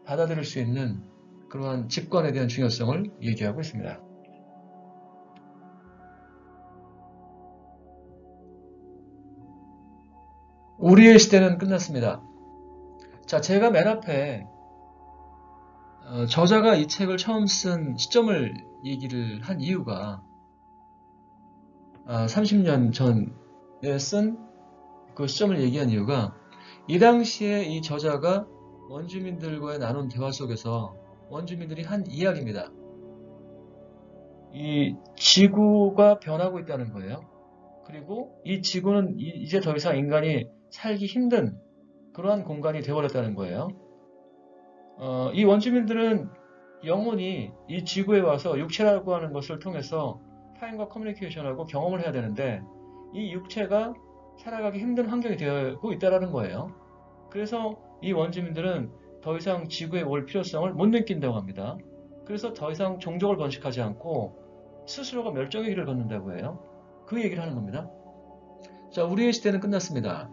받아들일 수 있는 그러한 직관에 대한 중요성을 얘기하고 있습니다. 우리의 시대는 끝났습니다. 자, 제가 맨 앞에 저자가 이 책을 처음 쓴 시점을 얘기를 한 이유가 30년 전에 쓴 그 시점을 얘기한 이유가 이 당시에 이 저자가 원주민들과의 나눈 대화 속에서 원주민들이 한 이야기입니다. 이 지구가 변하고 있다는 거예요. 그리고 이 지구는 이제 더 이상 인간이 살기 힘든 그러한 공간이 되어버렸다는 거예요. 이 원주민들은 영혼이 이 지구에 와서 육체라고 하는 것을 통해서 타인과 커뮤니케이션하고 경험을 해야 되는데 이 육체가 살아가기 힘든 환경이 되고 있다는 거예요. 그래서 이 원주민들은 더 이상 지구에 올 필요성을 못 느낀다고 합니다. 그래서 더 이상 종족을 번식하지 않고 스스로가 멸종의 길을 걷는다고 해요. 그 얘기를 하는 겁니다. 자, 우리의 시대는 끝났습니다.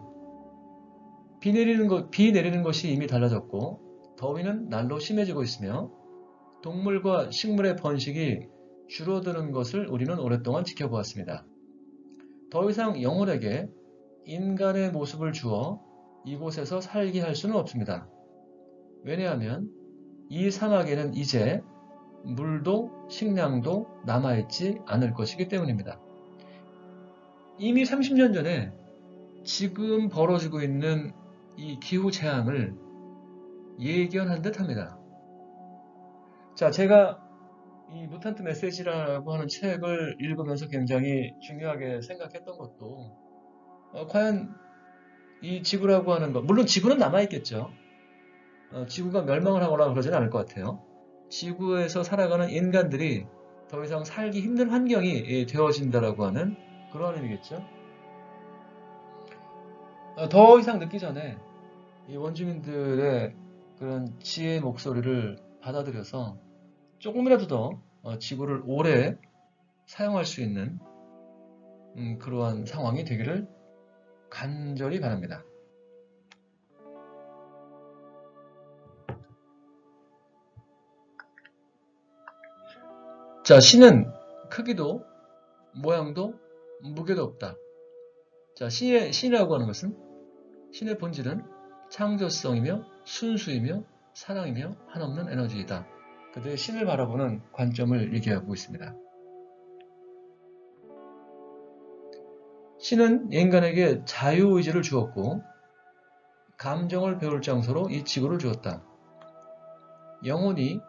비 내리는 것이 이미 달라졌고 더위는 날로 심해지고 있으며 동물과 식물의 번식이 줄어드는 것을 우리는 오랫동안 지켜보았습니다. 더 이상 영혼에게 인간의 모습을 주어 이곳에서 살게 할 수는 없습니다. 왜냐하면 이 사막에는 이제 물도 식량도 남아있지 않을 것이기 때문입니다. 이미 30년 전에 지금 벌어지고 있는 이 기후 재앙을 예견한 듯 합니다. 자, 제가 이 무탄트 메시지라고 하는 책을 읽으면서 굉장히 중요하게 생각했던 것도 과연 이 지구라고 하는 것, 물론 지구는 남아있겠죠. 지구가 멸망을 하거나 그러지는 않을 것 같아요. 지구에서 살아가는 인간들이 더 이상 살기 힘든 환경이 되어진다라고 하는 그런 의미겠죠. 더 이상 늦기 전에 이 원주민들의 그런 지혜의 목소리를 받아들여서 조금이라도 더 지구를 오래 사용할 수 있는 그러한 상황이 되기를 간절히 바랍니다. 자, 신은 크기도 모양도 무게도 없다. 자, 신이라고 하는 것은 신의 본질은 창조성이며 순수이며 사랑이며 한없는 에너지이다. 그들의 신을 바라보는 관점을 얘기하고 있습니다. 신은 인간에게 자유의지를 주었고 감정을 배울 장소로 이 지구를 주었다. 영혼이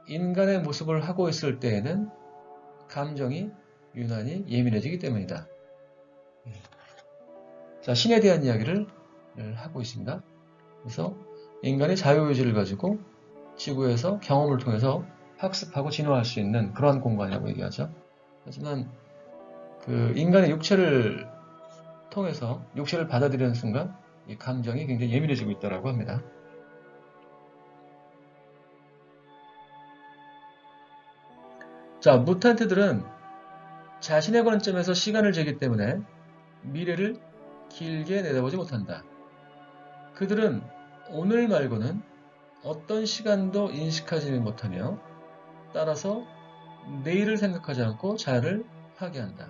인간의 모습을 하고 있을 때에는 감정이 유난히 예민해지기 때문이다. 자, 신에 대한 이야기를 하고 있습니다. 그래서 인간이 자유의지를 가지고 지구에서 경험을 통해서 학습하고 진화할 수 있는 그러한 공간이라고 얘기하죠. 하지만 그 인간의 육체를 통해서 육체를 받아들이는 순간 이 감정이 굉장히 예민해지고 있다고 합니다. 자, 무탄트들은 자신의 관점에서 시간을 재기 때문에 미래를 길게 내다보지 못한다. 그들은 오늘 말고는 어떤 시간도 인식하지 못하며 따라서 내일을 생각하지 않고 자연을 파괴한다.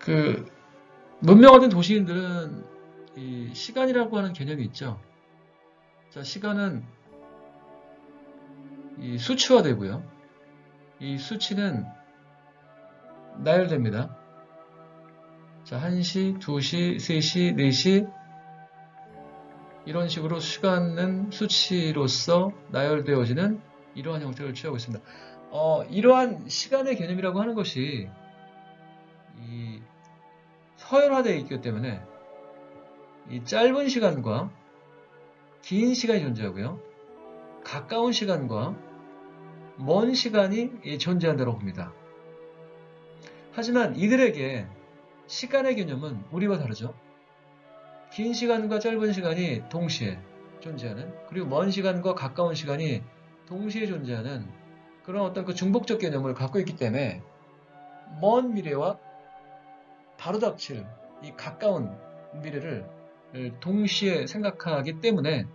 그 문명화된 도시인들은 이 시간이라고 하는 개념이 있죠. 자, 시간은 이 수치화되고요. 이 수치는 나열됩니다. 자, 1시, 2시, 3시, 4시 이런 식으로 시간은 수치로서 나열되어지는 이러한 형태를 취하고 있습니다. 이러한 시간의 개념이라고 하는 것이 이 서열화되어 있기 때문에 이 짧은 시간과 긴 시간이 존재하고요. 가까운 시간과 먼 시간이 존재한다고 봅니다. 하지만 이들에게 시간의 개념은 우리와 다르죠. 긴 시간과 짧은 시간이 동시에 존재하는, 그리고 먼 시간과 가까운 시간이 동시에 존재하는 그런 어떤 그 중복적 개념을 갖고 있기 때문에 먼 미래와 바로 닥칠 이 가까운 미래를 동시에 생각하기 때문에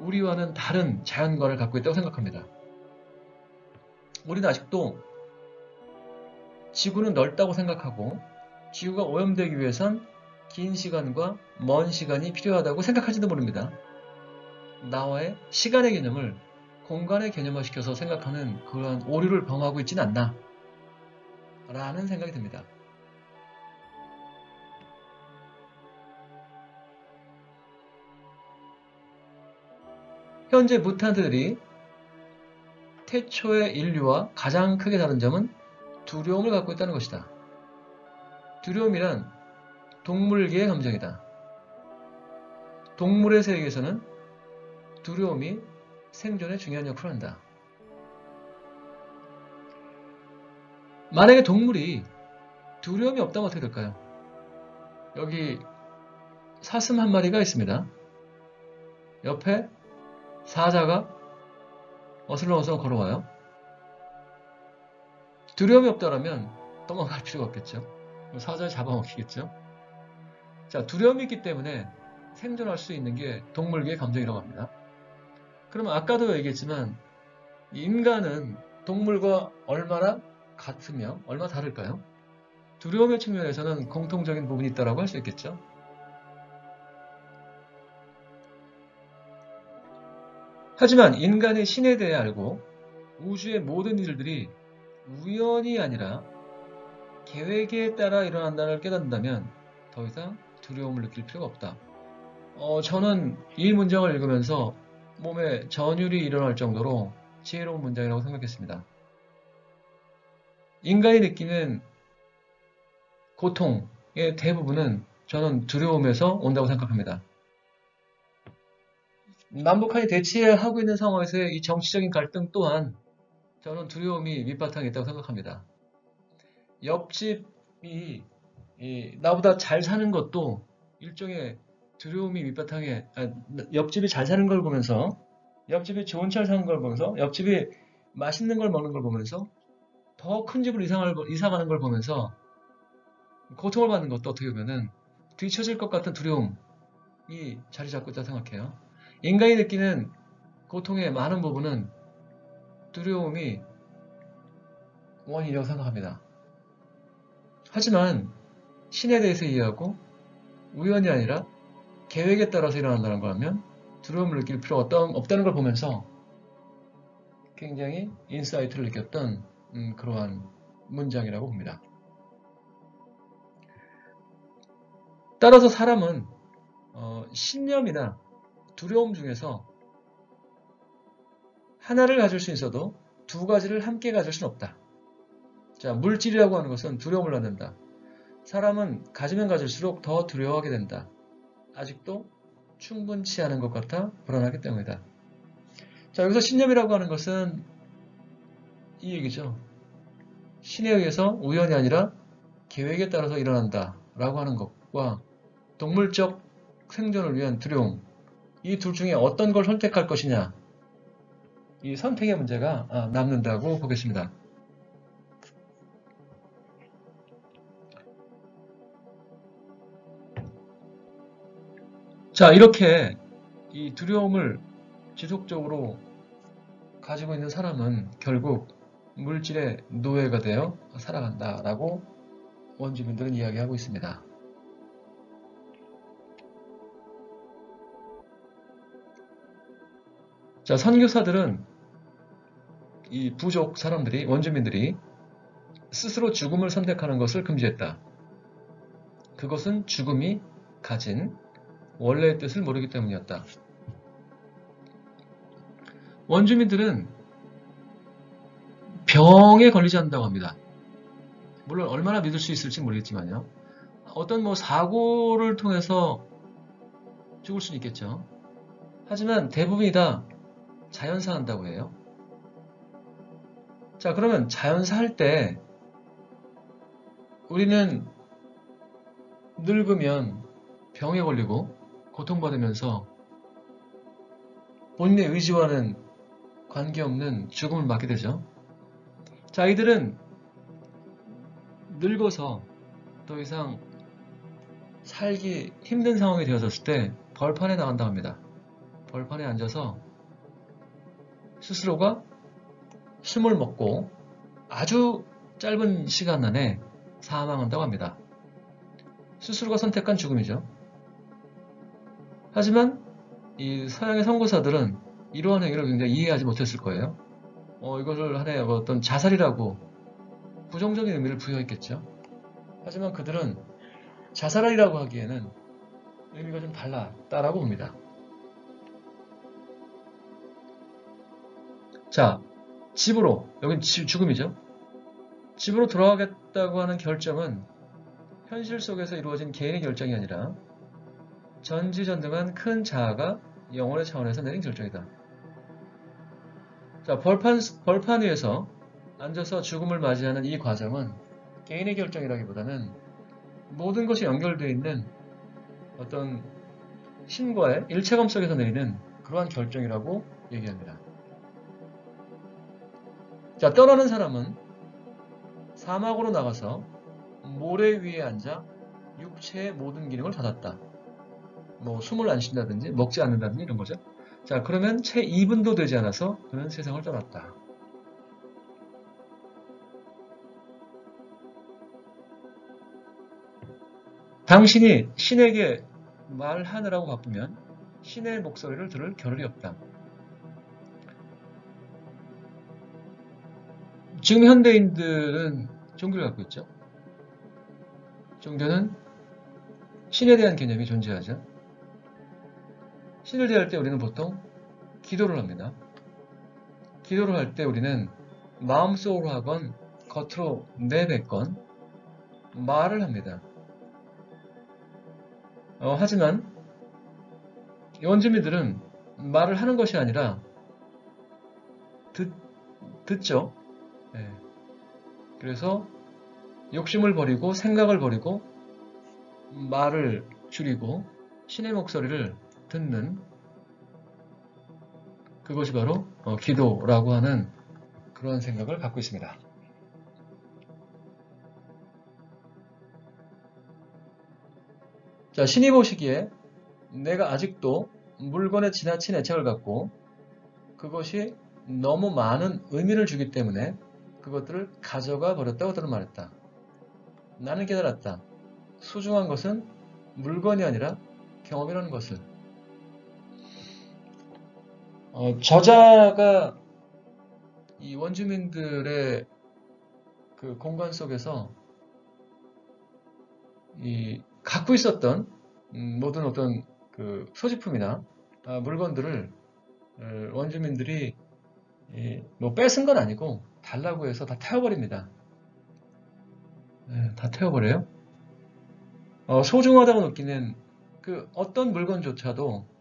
우리와는 다른 자연관을 갖고 있다고 생각합니다. 우리는 아직도 지구는 넓다고 생각하고 지구가 오염되기 위해선 긴 시간과 먼 시간이 필요하다고 생각할지도 모릅니다. 나와의 시간의 개념을 공간의 개념화시켜서 생각하는 그러한 오류를 범하고 있지는 않나 라는 생각이 듭니다. 현재 무탄트들이 태초의 인류와 가장 크게 다른 점은 두려움을 갖고 있다는 것이다. 두려움이란 동물계의 감정이다. 동물의 세계에서는 두려움이 생존에 중요한 역할을 한다. 만약에 동물이 두려움이 없다면 어떻게 될까요? 여기 사슴 한 마리가 있습니다. 옆에 사자가 어슬렁어슬렁 걸어와요. 두려움이 없다라면 도망갈 필요가 없겠죠. 사자를 잡아먹히겠죠. 자, 두려움이 있기 때문에 생존할 수 있는 게 동물계의 감정이라고 합니다. 그러면 아까도 얘기했지만 인간은 동물과 얼마나 같으며 얼마나 다를까요? 두려움의 측면에서는 공통적인 부분이 있다고 할 수 있겠죠. 하지만 인간의 신에 대해 알고 우주의 모든 일들이 우연이 아니라 계획에 따라 일어난다는 걸 깨닫는다면 더 이상 두려움을 느낄 필요가 없다. 저는 이 문장을 읽으면서 몸에 전율이 일어날 정도로 지혜로운 문장이라고 생각했습니다. 인간이 느끼는 고통의 대부분은 저는 두려움에서 온다고 생각합니다. 남북한이 대치하고 있는 상황에서의 이 정치적인 갈등 또한 저는 두려움이 밑바탕에 있다고 생각합니다. 옆집이 나보다 잘 사는 것도 일종의 두려움이 밑바탕에, 옆집이 잘 사는 걸 보면서, 옆집이 좋은 차를 사는 걸 보면서, 옆집이 맛있는 걸 먹는 걸 보면서, 더 큰 집으로 이사 가는 걸 보면서 고통을 받는 것도 어떻게 보면은 뒤처질 것 같은 두려움이 자리 잡고 있다고 생각해요. 인간이 느끼는 고통의 많은 부분은 두려움이 원인이라고 생각합니다. 하지만 신에 대해서 이해하고 우연이 아니라 계획에 따라서 일어난다는 거라면 두려움을 느낄 필요가 없다는 걸 보면서 굉장히 인사이트를 느꼈던 그러한 문장이라고 봅니다. 따라서 사람은 신념이나 두려움 중에서 하나를 가질 수 있어도 두 가지를 함께 가질 수는 없다. 자, 물질이라고 하는 것은 두려움을 낳는다. 사람은 가지면 가질수록 더 두려워하게 된다. 아직도 충분치 않은 것 같아 불안하기 때문이다. 자, 여기서 신념이라고 하는 것은 이 얘기죠. 신에 의해서 우연이 아니라 계획에 따라서 일어난다 라고 하는 것과 동물적 생존을 위한 두려움, 이 둘 중에 어떤 걸 선택할 것이냐, 이 선택의 문제가 남는다고 보겠습니다. 자, 이렇게 이 두려움을 지속적으로 가지고 있는 사람은 결국 물질의 노예가 되어 살아간다라고 원주민들은 이야기하고 있습니다. 자, 선교사들은 이 부족 사람들이, 원주민들이 스스로 죽음을 선택하는 것을 금지했다. 그것은 죽음이 가진 원래의 뜻을 모르기 때문이었다. 원주민들은 병에 걸리지 않는다고 합니다. 물론 얼마나 믿을 수 있을지 모르겠지만요. 어떤 사고를 통해서 죽을 수는 있겠죠. 하지만 대부분이 다 자연사 한다고 해요. 자, 그러면 자연사 할 때 우리는 늙으면 병에 걸리고 고통받으면서 본인의 의지와는 관계없는 죽음을 맞게 되죠. 자, 이들은 늙어서 더 이상 살기 힘든 상황이 되어졌을 때 벌판에 나간다고 합니다. 벌판에 앉아서 스스로가 숨을 먹고 아주 짧은 시간 안에 사망한다고 합니다. 스스로가 선택한 죽음이죠. 하지만 이 서양의 선교사들은 이러한 행위를 굉장히 이해하지 못했을 거예요. 이것을 하나의 어떤 자살이라고 부정적인 의미를 부여했겠죠. 하지만 그들은 자살이라고 하기에는 의미가 좀 달랐다라고 봅니다. 자, 집으로, 여긴 죽음이죠. 집으로 돌아가겠다고 하는 결정은 현실 속에서 이루어진 개인의 결정이 아니라 전지전능한 큰 자아가 영혼의 차원에서 내린 결정이다. 자, 벌판 위에서 앉아서 죽음을 맞이하는 이 과정은 개인의 결정이라기보다는 모든 것이 연결되어 있는 어떤 신과의 일체감 속에서 내리는 그러한 결정이라고 얘기합니다. 자, 떠나는 사람은 사막으로 나가서 모래 위에 앉아 육체의 모든 기능을 닫았다. 숨을 안 쉰다든지 먹지 않는다든지 이런 거죠. 자, 그러면 채 2분도 되지 않아서 그는 세상을 떠났다. 당신이 신에게 말하느라고 바쁘면 신의 목소리를 들을 겨를이 없다. 지금 현대인들은 종교를 갖고 있죠. 종교는 신에 대한 개념이 존재하죠. 신을 대할 때 우리는 보통 기도를 합니다. 기도를 할 때 우리는 마음속으로 하건 겉으로 내뱉건 말을 합니다. 하지만 원주민들은 말을 하는 것이 아니라 듣죠. 네. 그래서 욕심을 버리고 생각을 버리고 말을 줄이고 신의 목소리를 듣는 그것이 바로 기도라고 하는 그런 생각을 갖고 있습니다. 자, 신이 보시기에 내가 아직도 물건에 지나친 애착을 갖고 그것이 너무 많은 의미를 주기 때문에 그것들을 가져가 버렸다고 저는 말했다. 나는 깨달았다. 소중한 것은 물건이 아니라 경험이라는 것을. 저자가 이 원주민들의 그 공간 속에서 갖고 있었던 모든 어떤 그 소지품이나 물건들을 원주민들이 뺏은 건 아니고 달라고 해서 다 태워버립니다. 다 태워버려요. 소중하다고 느끼는 그 어떤 물건조차도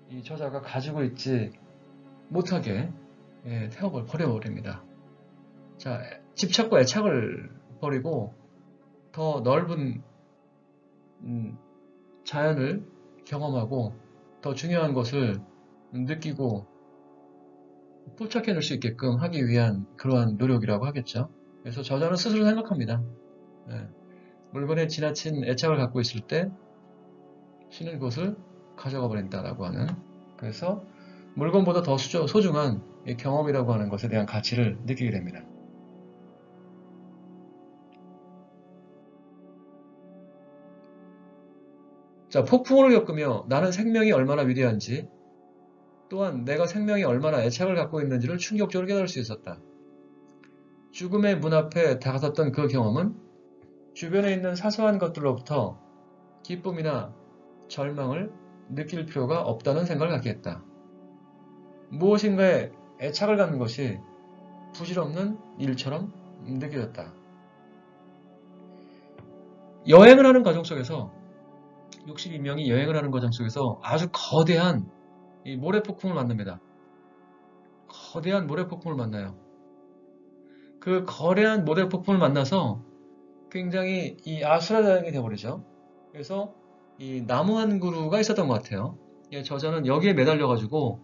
이 저자가 가지고 있지 못하게 버려버립니다. 자, 집착과 애착을 버리고 더 넓은 자연을 경험하고 더 중요한 것을 느끼고 포착해낼 수 있게끔 하기 위한 그러한 노력이라고 하겠죠. 그래서 저자는 스스로 생각합니다. 예, 물건에 지나친 애착을 갖고 있을 때 신은 그것을 가져가 버린다라고 하는, 그래서 물건보다 더 소중한 이 경험이라고 하는 것에 대한 가치를 느끼게 됩니다. 자, 폭풍을 겪으며 나는 생명이 얼마나 위대한지, 또한 내가 생명이 얼마나 애착을 갖고 있는지를 충격적으로 깨달을 수 있었다. 죽음의 문 앞에 다가섰던 그 경험은 주변에 있는 사소한 것들로부터 기쁨이나 절망을 느낄 필요가 없다는 생각을 갖게 했다. 무엇인가에 애착을 갖는 것이 부질없는 일처럼 느껴졌다. 여행을 하는 과정 속에서 62명이 여행을 하는 과정 속에서 아주 거대한 이 모래폭풍을 만납니다. 거대한 모래폭풍을 만나요. 그 거대한 모래폭풍을 만나서 굉장히 이 아수라장이 되어버리죠. 그래서 이 나무 한 그루가 있었던 것 같아요. 저자는 여기에 매달려가지고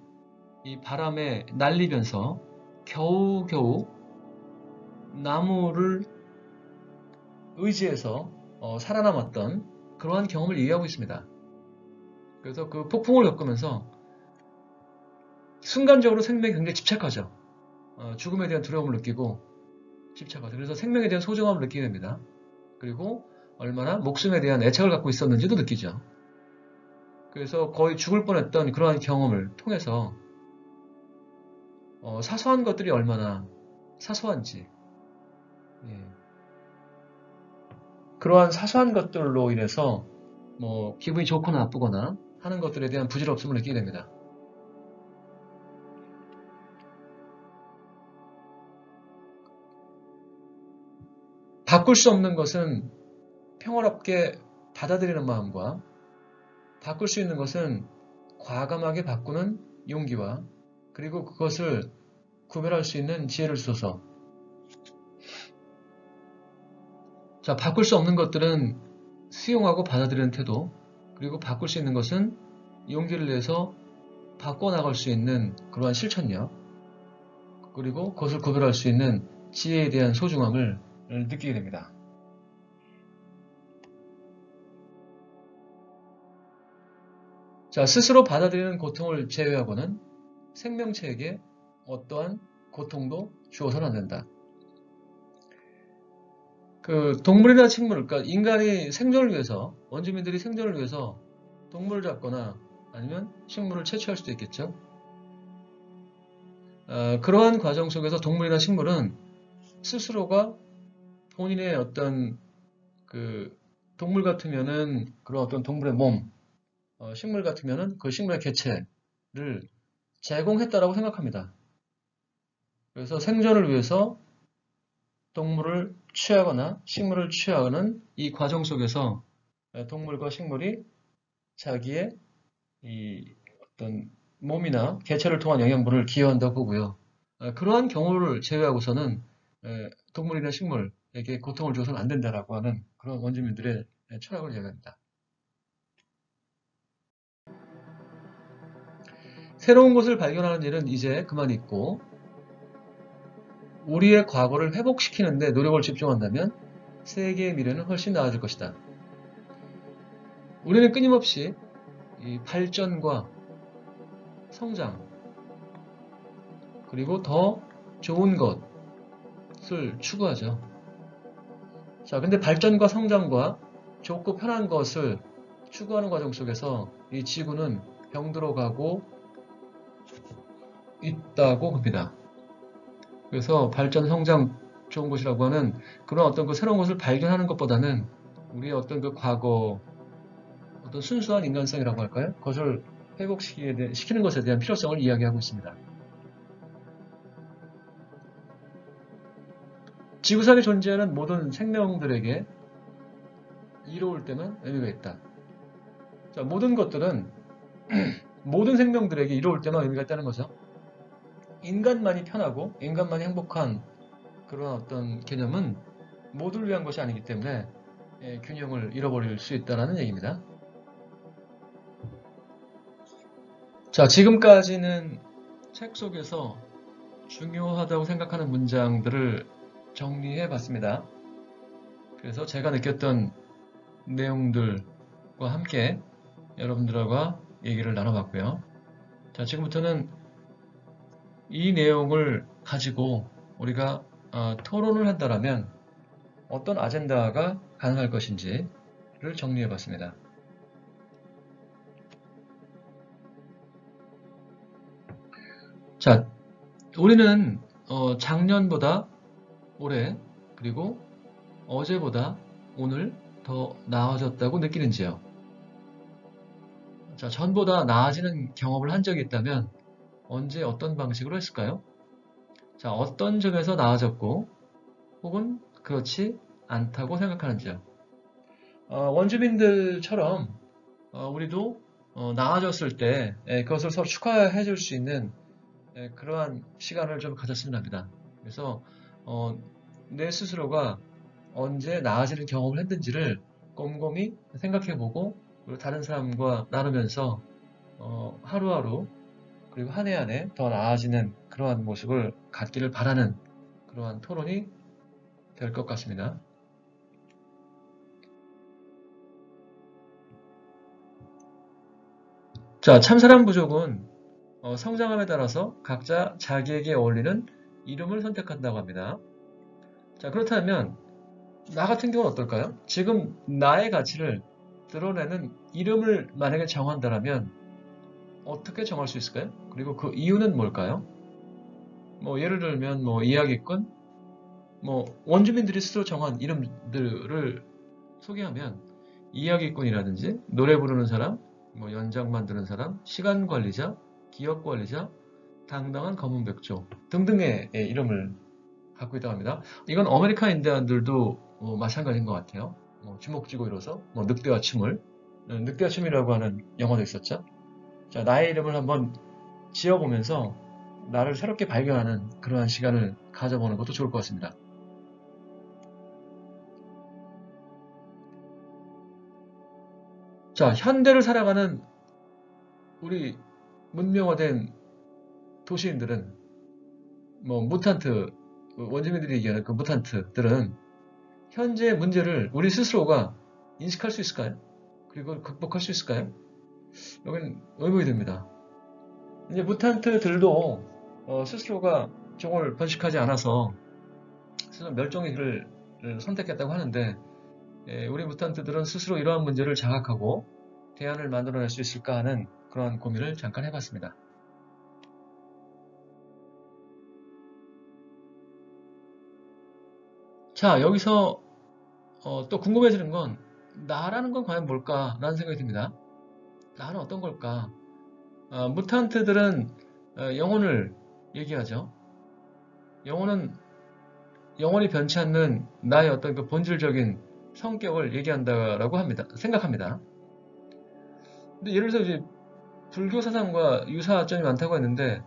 이 바람에 날리면서 겨우겨우 나무를 의지해서 살아남았던 그러한 경험을 얘기하고 있습니다. 그래서 그 폭풍을 겪으면서 순간적으로 생명에 굉장히 집착하죠. 죽음에 대한 두려움을 느끼고 집착하죠. 그래서 생명에 대한 소중함을 느끼게 됩니다. 그리고 얼마나 목숨에 대한 애착을 갖고 있었는지도 느끼죠. 그래서 거의 죽을 뻔했던 그러한 경험을 통해서 사소한 것들이 얼마나 사소한지, 그러한 사소한 것들로 인해서 뭐 기분이 좋거나 나쁘거나 하는 것들에 대한 부질없음을 느끼게 됩니다. 바꿀 수 없는 것은 평화롭게 받아들이는 마음과 바꿀 수 있는 것은 과감하게 바꾸는 용기와 그리고 그것을 구별할 수 있는 지혜를 주소서. 자, 바꿀 수 없는 것들은 수용하고 받아들이는 태도, 그리고 바꿀 수 있는 것은 용기를 내서 바꿔나갈 수 있는 그러한 실천력, 그리고 그것을 구별할 수 있는 지혜에 대한 소중함을 느끼게 됩니다. 자, 스스로 받아들이는 고통을 제외하고는 생명체에게 어떠한 고통도 주어서는 안 된다. 그 동물이나 식물, 그러니까 인간이 생존을 위해서, 원주민들이 생존을 위해서 동물을 잡거나 아니면 식물을 채취할 수도 있겠죠. 그러한 과정 속에서 동물이나 식물은 스스로가 본인의 어떤 그 동물 같으면은 그런 어떤 동물의 몸, 식물 같으면은 그 식물의 개체를 제공했다라고 생각합니다. 그래서 생존을 위해서 동물을 취하거나 식물을 취하는 이 과정 속에서 동물과 식물이 자기의 이 어떤 몸이나 개체를 통한 영양분을 기여한다고 보고요. 그러한 경우를 제외하고서는 동물이나 식물에게 고통을 줘서는 안 된다라고 하는 그런 원주민들의 철학을 이야기합니다. 새로운 것을 발견하는 일은 이제 그만 있고 우리의 과거를 회복시키는 데 노력을 집중한다면 세계의 미래는 훨씬 나아질 것이다. 우리는 끊임없이 이 발전과 성장 그리고 더 좋은 것을 추구하죠. 자, 근데 발전과 성장과 좋고 편한 것을 추구하는 과정 속에서 이 지구는 병들어가고 있다고 봅니다. 그래서 발전, 성장, 좋은 것이라고 하는 그런 어떤 그 새로운 것을 발견하는 것보다는 우리의 어떤 그 과거, 어떤 순수한 인간성이라고 할까요? 그것을 회복시키는 것에 대한 필요성을 이야기하고 있습니다. 지구상에 존재하는 모든 생명들에게 이로울 때만 의미가 있다. 자, 모든 것들은 모든 생명들에게 이로울 때만 의미가 있다는 거죠. 인간만이 편하고 인간만이 행복한 그런 어떤 개념은 모두를 위한 것이 아니기 때문에 균형을 잃어버릴 수 있다는 얘기입니다. 자, 지금까지는 책 속에서 중요하다고 생각하는 문장들을 정리해 봤습니다. 그래서 제가 느꼈던 내용들과 함께 여러분들과 얘기를 나눠봤고요. 자, 지금부터는 이 내용을 가지고 우리가 토론을 한다면 어떤 아젠다가 가능할 것인지를 정리해 봤습니다. 자, 우리는 작년보다 올해 그리고 어제보다 오늘 더 나아졌다고 느끼는지요? 자, 전보다 나아지는 경험을 한 적이 있다면 언제 어떤 방식으로 했을까요? 자, 어떤 점에서 나아졌고 혹은 그렇지 않다고 생각하는지요? 원주민들처럼 우리도 나아졌을 때 그것을 서로 축하해 줄 수 있는 그러한 시간을 좀 가졌으면 합니다. 그래서 내 스스로가 언제 나아지는 경험을 했는지를 곰곰이 생각해보고 그리고 다른 사람과 나누면서 하루하루 그리고 한 해 한 해 더 나아지는 그러한 모습을 갖기를 바라는 그러한 토론이 될 것 같습니다. 자, 참사랑 부족은 성장함에 따라서 각자 자기에게 어울리는 이름을 선택한다고 합니다. 자, 그렇다면 나 같은 경우는 어떨까요? 지금 나의 가치를 드러내는 이름을 만약에 정한다면 어떻게 정할 수 있을까요? 그리고 그 이유는 뭘까요? 뭐 예를 들면 뭐 이야기꾼, 뭐 원주민들이 스스로 정한 이름들을 소개하면 이야기꾼이라든지 노래 부르는 사람, 뭐 연장 만드는 사람, 시간 관리자, 기억 관리자, 당당한 검은 백조 등등의 이름을 갖고 있다고 합니다. 이건 아메리카 인디안들도 마찬가지인 것 같아요. 뭐 주먹 쥐고 일어서 뭐 늑대와 춤을 늑대와 춤이라고 하는 영화도 있었죠. 자, 나의 이름을 한번 지어보면서 나를 새롭게 발견하는 그러한 시간을 가져보는 것도 좋을 것 같습니다. 자, 현대를 살아가는 우리 문명화된 도시인들은 뭐 무탄트 원주민들이 얘기하는 그 무탄트들은 현재의 문제를 우리 스스로가 인식할 수 있을까요? 그리고 극복할 수 있을까요? 여기는 의문이 듭니다. 이제 무탄트들도 스스로가 종을 번식하지 않아서 스스로 멸종의 길을 선택했다고 하는데 우리 무탄트들은 스스로 이러한 문제를 자각하고 대안을 만들어낼 수 있을까 하는 그런 고민을 잠깐 해봤습니다. 자, 여기서 또 궁금해지는 건 나라는 건 과연 뭘까라는 생각이 듭니다. 나는 어떤 걸까? 무탄트들은 영혼을 얘기하죠. 영혼은 영원히 변치 않는 나의 어떤 그 본질적인 성격을 얘기한다라고 합니다. 생각합니다. 근데 예를 들어서 이제 불교 사상과 유사점이 많다고 했는데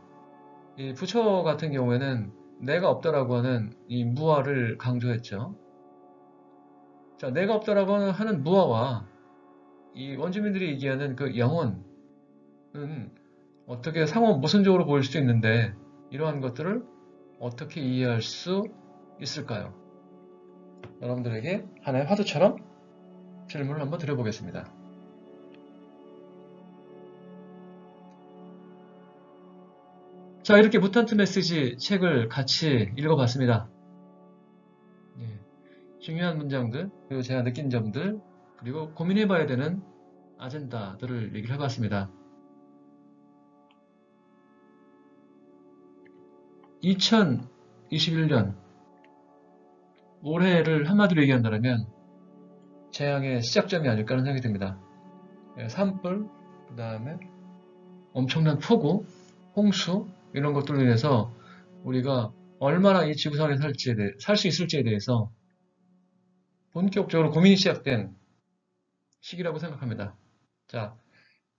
이 부처 같은 경우에는 내가 없다라고 하는 이 무아를 강조했죠. 자, 내가 없다라고 하는 무아와 이 원주민들이 얘기하는 그 영혼은 어떻게 상호 모순적으로 보일 수도 있는데 이러한 것들을 어떻게 이해할 수 있을까요? 여러분들에게 하나의 화두처럼 질문을 한번 드려보겠습니다. 자, 이렇게 무탄트 메시지 책을 같이 읽어봤습니다. 예, 중요한 문장들, 그리고 제가 느낀 점들, 그리고 고민해봐야 되는 아젠다들을 얘기를 해봤습니다. 2021년 올해를 한마디로 얘기한다면 재앙의 시작점이 아닐까 하는 생각이 듭니다. 산불, 그 다음에 엄청난 폭우, 홍수 이런 것들로 인해서 우리가 얼마나 이 지구상에 살 수 있을지에 대해서 본격적으로 고민이 시작된 시기라고 생각합니다. 자,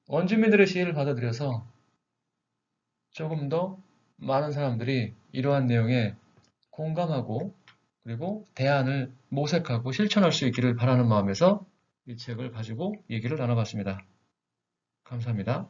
원주민들의 시혜를 받아들여서 조금 더 많은 사람들이 이러한 내용에 공감하고 그리고 대안을 모색하고 실천할 수 있기를 바라는 마음에서 이 책을 가지고 얘기를 나눠봤습니다. 감사합니다.